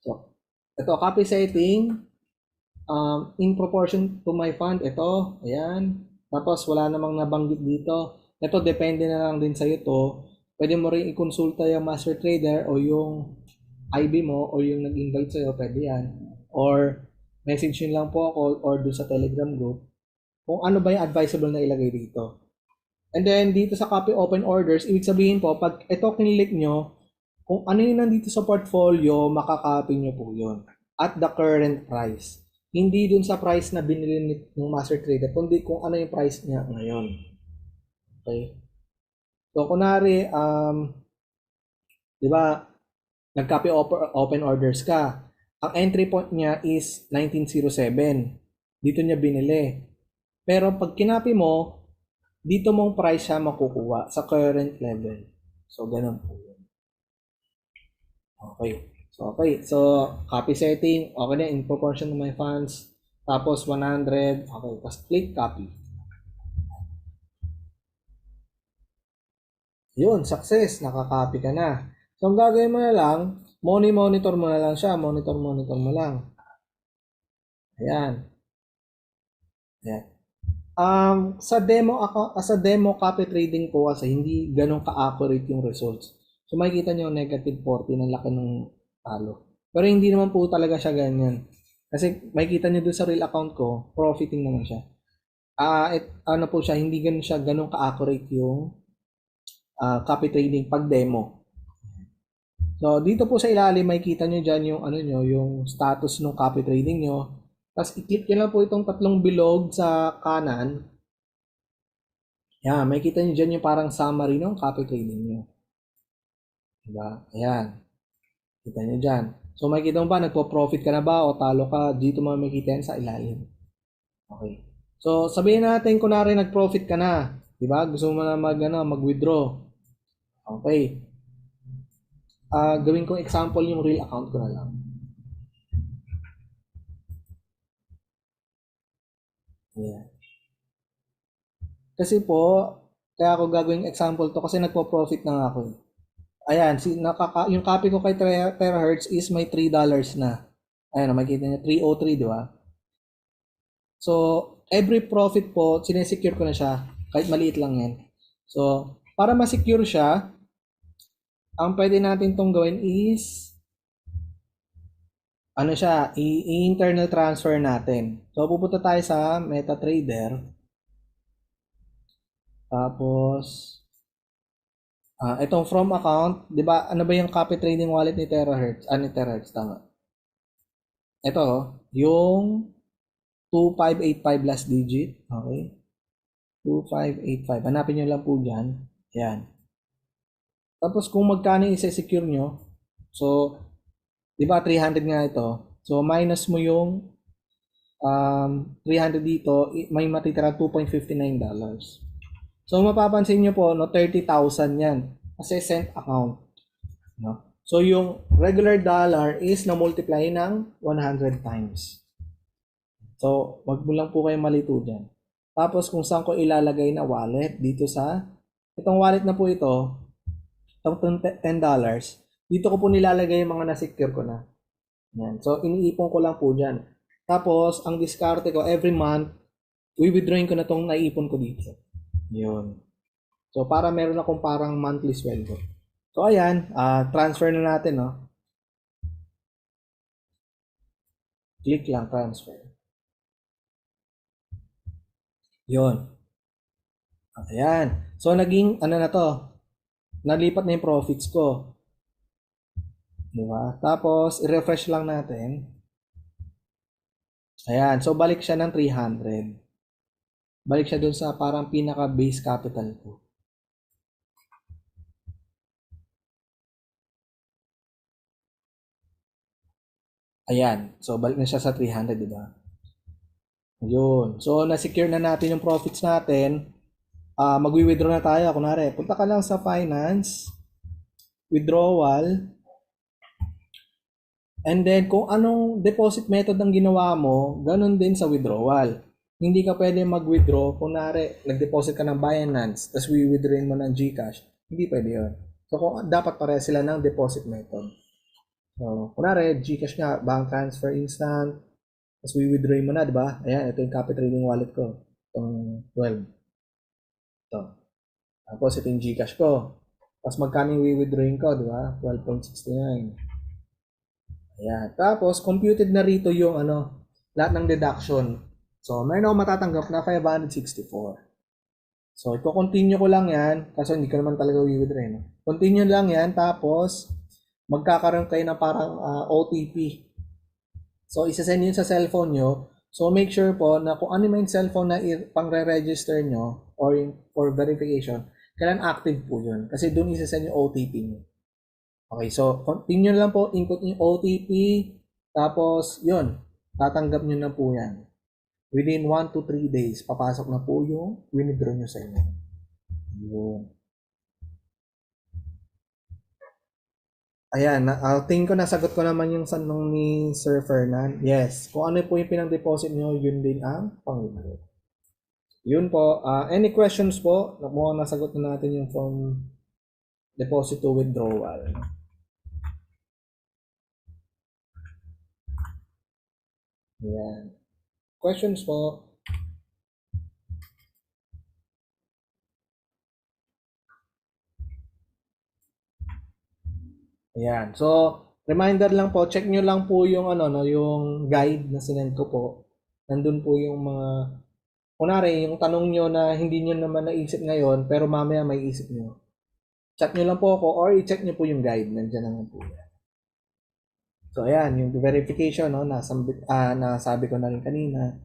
So, ito copy setting in proportion to my fund. Ito, ayan. Tapos wala namang nabanggit dito. Ito depende na lang din sa iyo to. Pwede mo rin i-consulta yung master trader o yung IB mo o yung nag-invite sa'yo, pwede yan. Or message nyo lang po ako or do sa Telegram group kung ano ba yung advisable na ilagay dito. And then dito sa copy open orders, ibig sabihin po, pag ito kinilik nyo, kung ano yung nandito sa portfolio, makakopy nyo po yun. At the current price. Hindi dun sa price na binili ng master trader, kundi kung ano yung price niya ngayon. Okay? So, kunwari, di ba, nag-copy open orders ka. Ang entry point niya is 1907. Dito niya binili. Pero pag kinapi mo, dito mong price siya makukuha sa current level. So, ganun po yun. Okay. So, copy setting. Okay na, in proportion to my funds. Tapos, 100. Okay. Tapos, click copy. Yun, success. Nakakopy ka na. So, ang gagawin mo na lang, monitor mo na lang siya. Monitor mo lang. Ayan. Ayan. Sa demo copy trading po kasi hindi ganun ka-accurate yung results. So, makikita nyo negative 40 ng laki ng talo. Pero hindi naman po talaga siya ganyan. Kasi makikita nyo dun sa real account ko, profiting naman siya. Po siya, hindi ganun siya ganun ka-accurate yung copy trading pag demo. So, dito po sa ilalim, makikita nyo dyan yung, ano nyo, yung status ng copy trading nyo. Tapos, i-click nyo lang po itong tatlong bilog sa kanan. Yan, makikita nyo dyan yung parang summary ng copy trading nyo. Diba? Ayan. Kita nyo dyan. So, makikita mo ba, nagpo-profit ka na ba o talo ka? Dito mo makikita yan sa ilalim. Okay. So, sabihin natin, kunwari nag-profit ka na. Diba? Gusto mo na mag-withdraw. Okay. Gawin kong example yung real account ko na lang. Ayan. Kasi po, kaya ako gagawin example to kasi nagpo-profit na nga ako. Ayan, yung copy ko kay Terahertz is may $3 na. Ayan, makikita niyo 303, di ba? So, every profit po, sinesecure ko na siya. Kahit maliit lang yan. So, para ma-secure siya, ang pwede natin tong gawin is ano siya, i-internal transfer natin. So, pupunta tayo sa MetaTrader. Tapos, itong from account, di ba, ano ba yung copy trading wallet ni Terahertz? Ni Terahertz, tama. Ito, yung 2585 last digit. Okay. 2585. Hanapin nyo lang po dyan. Yan. Tapos, kung magkano i-secure nyo, so, di ba 300 nga ito. So, minus mo yung 300 dito, may matitira $2.59. So, mapapansin nyo po, no, 30,000 yan. Kasi sent account. No? So, yung regular dollar is na-multiply ng 100 times. So, wag mo lang po kayo malito dyan. Tapos, kung saan ko ilalagay na wallet, dito sa, itong wallet na po ito, itong $10, dito ko po nilalagay yung mga na-secure ko na. Yan. So, iniipon ko lang po dyan. Tapos, ang diskarte ko, every month, withdrawing ko na itong naipon ko dito. Yun. So, para meron akong parang monthly sweldo. So, ayan. Transfer na natin, no? Click lang, transfer. Yun. Ayan. So, naging, ano na to? Nalipat na yung profits ko. Diba? Tapos, i-refresh lang natin. Ayan. So, balik siya ng 300. Balik siya dun sa parang pinaka-base capital ko. Ayan. So, balik na siya sa 300, diba? Yun. So, na-secure na natin yung profits natin. Magwi-withdraw na tayo. Kunwari, punta ka lang sa finance, withdrawal, and then kung anong deposit method ang ginawa mo, ganun din sa withdrawal. Hindi ka pwede mag-withdraw. Kunwari, nag-deposit ka ng Binance, tapos withdrawin mo ng GCash. Hindi pwede yun. So, dapat pareha sila ng deposit method. So, kunwari, GCash nga, bank transfer instant, tapos withdrawin mo na, di ba? Ayan, ito yung copy trading wallet ko. Itong 12. Ito. Tapos, ito yung GCash ko. Tapos, magkano yung withdrawing ko, di ba? 12.69. Ayan. Tapos, computed na rito yung lahat ng deduction. So, meron ako matatanggap na 564. So, i-continue ko lang yan. Kasi hindi ko naman talaga withdraw. No? Continue lang yan. Tapos, magkakaroon kayo ng parang OTP. So, isa-send yun sa cellphone nyo. So, make sure po na kung ano yung cellphone na pang-re-register nyo or for verification, kailan active po yun. Kasi doon isa-send yung OTP nyo. Okay, so continue lang po, input yung OTP, tapos yun, tatanggap nyo na po yan. Within 1 to 3 days, papasok na po yung withdraw nyo sa inyo. Yun. Ayan, tingin ko nasagot ko naman yung tanong ni Sir Fernan. Yes, kung ano po yung pinang-deposit nyo, yun din ang pang-withdraw. Yun po. Any questions po? Mukhang nasagot na natin yung from deposit to withdrawal. Ayan. Questions po? Ayan. So, reminder lang po, check nyo lang po yung yung guide na sinend ko po. Nandun po yung mga kunwari, yung tanong nyo na hindi nyo naman naisip ngayon, pero mamaya may isip nyo. chat nyo lang po ako or i-check nyo po yung guide. Nandiyan naman po yan. So, ayan, yung verification, no, nasabi ko na rin kanina.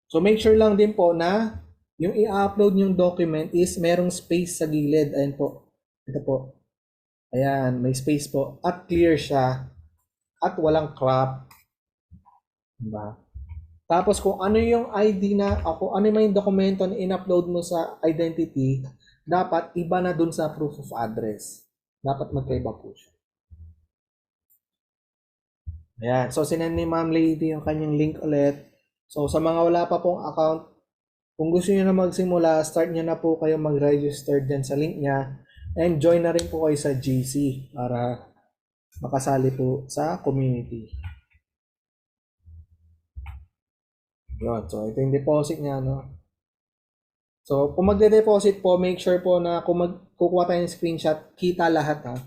So, make sure lang din po na yung i-upload yung document is merong space sa gilid. Ayan po. Ito po. Ayan, may space po. At clear siya. At walang crop. Diba? Tapos kung ano yung ID na, ako ano yung dokumento na in-upload mo sa identity, dapat iba na dun sa proof of address. Dapat magkaiba po siya. Ayan. So, sinend ni Ma'am Lady yung kanyang link ulit. So, sa mga wala pa pong account, kung gusto niyo na magsimula, start niyo na po kayo mag-register dyan sa link niya. And join na rin po kayo sa GC para makasali po sa community. Yun. So, ito yung deposit niya, no? So, kung magde-deposit po, make sure po na kung kukuha tayo ng screenshot, kita lahat, ha?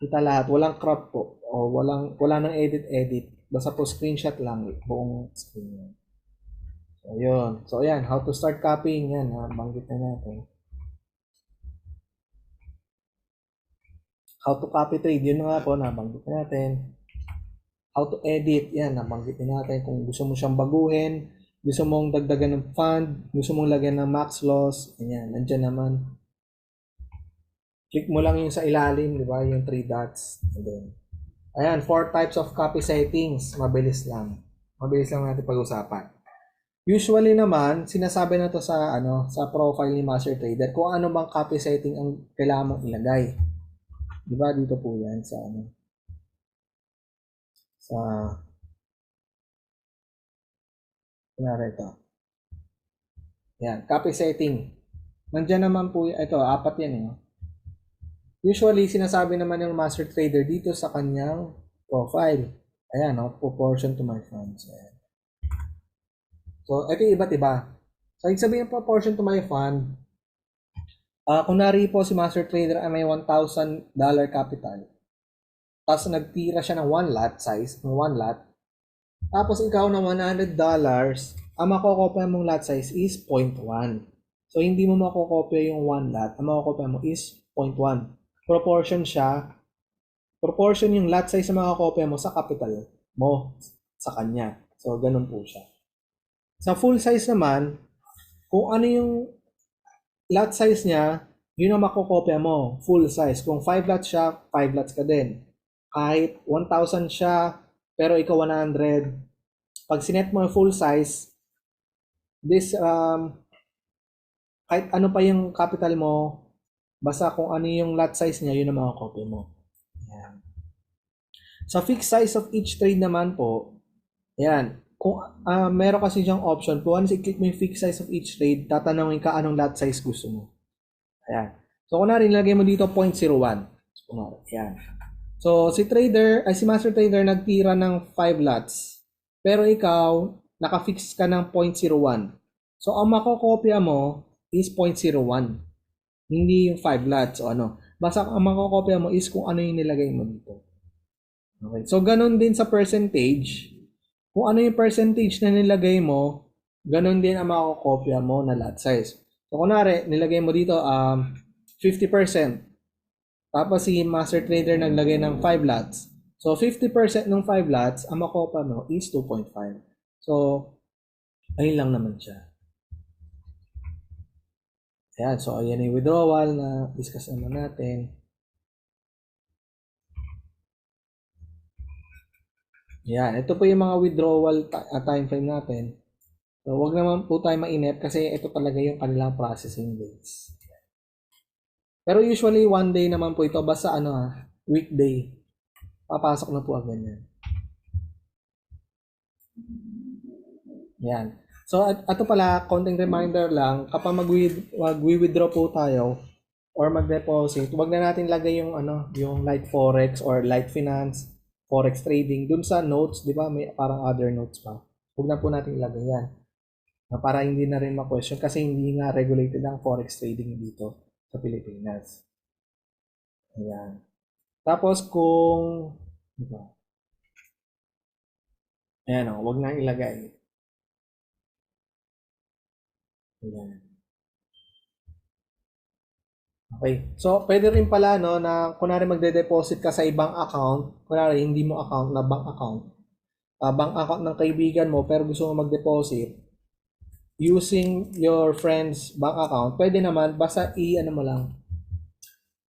Kita lahat. Walang crop po. O wala nang edit. Basta po screenshot lang. Buong screen yan. So, yun. So, ayan. How to start copying yan, ha? Banggit na natin. How to copy trade. Yun nga po, nabanggit na natin. How to edit. Yan, nabanggit na natin. Kung gusto mo siyang baguhin, gusto mong dagdagan ng fund, gusto mong lagyan ng max loss, ayan, nandyan naman. Click mo lang yung sa ilalim, di ba? Yung 3 dots. And then, ayan, 4 types of copy settings. Mabilis lang. Mabilis lang natin pag-usapan. Usually naman, sinasabi na to sa sa profile ni Master Trader kung ano bang copy setting ang kailangan mong ilagay. Di ba? Dito po yan sa ito. Yan, copy setting. Nandiyan naman po, ito, 4 yan eh. Usually, sinasabi naman ng Master Trader dito sa kanyang profile. Ayan, proportion to my funds. Ayan. So, ito yung iba't iba. So, ibig sabihin proportion to my fund, kunwari po si Master Trader ay may $1,000 capital. Tapos nagtira siya ng 1 lot size, ng 1 lot. Tapos ikaw na $100, ang makokopya mong lot size is 0.1. So, hindi mo makokopya yung 1 lot. Ang makokopya mo is 0.1. Proportion siya. Proportion yung lot size na makokopya mo sa capital mo sa kanya. So, ganun po siya. Sa full size naman, kung ano yung lot size niya, yun ang makokopya mo. Full size. Kung 5 lots siya, 5 lots ka din. Kahit 1,000 siya, pero ikaw 100. Pag sinet mo yung full size, kahit ano pa yung capital mo, basta kung ano yung lot size niya, yun ang makokopya mo. Ayan. Sa fixed size of each trade naman po, ayan, kung meron kasi siyang option, kung once i-click mo yung fixed size of each trade, tatanungin ka anong lot size gusto mo. Ayan. So, kunwari, nilagay mo dito 0.01. Ayan. So, si Master Trader nagtira ng 5 lots. Pero ikaw, naka-fix ka ng 0.01. So, ang makokopya mo is 0.01. Hindi yung 5 lots o ano. Basta ang makokopya mo is kung ano yung nilagay mo dito. Okay. So, ganun din sa percentage. Kung ano yung percentage na nilagay mo, ganun din ang makokopya mo na lot size. So, kunwari, nilagay mo dito 50%. Tapos si Master Trader naglagay ng 5 lots. So, 50% ng 5 lots, ang makokopya mo is 2.5. So, ayun lang naman siya. Ayan, so ayan yung withdrawal na discuss naman natin. Ayan, ito po yung mga withdrawal time frame natin. So, wag naman po tayo mainip kasi ito talaga yung kanilang processing dates. Pero usually, 1 day naman po ito. Basta weekday. Papasok na po agad yan. Ayan. So, ito pala, konting reminder lang, kapag mag-withdraw po tayo or mag-deposit, wag na natin lagay yung yung light forex or light finance, forex trading dun sa notes, di ba? May parang other notes pa. Wag na po natin ilagay yan. Para hindi na rin ma-question kasi hindi nga regulated ang forex trading dito sa Pilipinas. Ayan. Tapos kung ayan wag na ilagay. Ayan. Okay. So, pwede rin pala, no, na kunwari magde-deposit ka sa ibang account, kunwari hindi mo account na bank account ng kaibigan mo, pero gusto mo mag-deposit, using your friend's bank account, pwede naman, basta ano mo lang,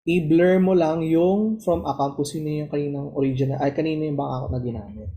i-blur mo lang yung from account kung sino yung kaninang original, ay kanino yung bank account na ginamit.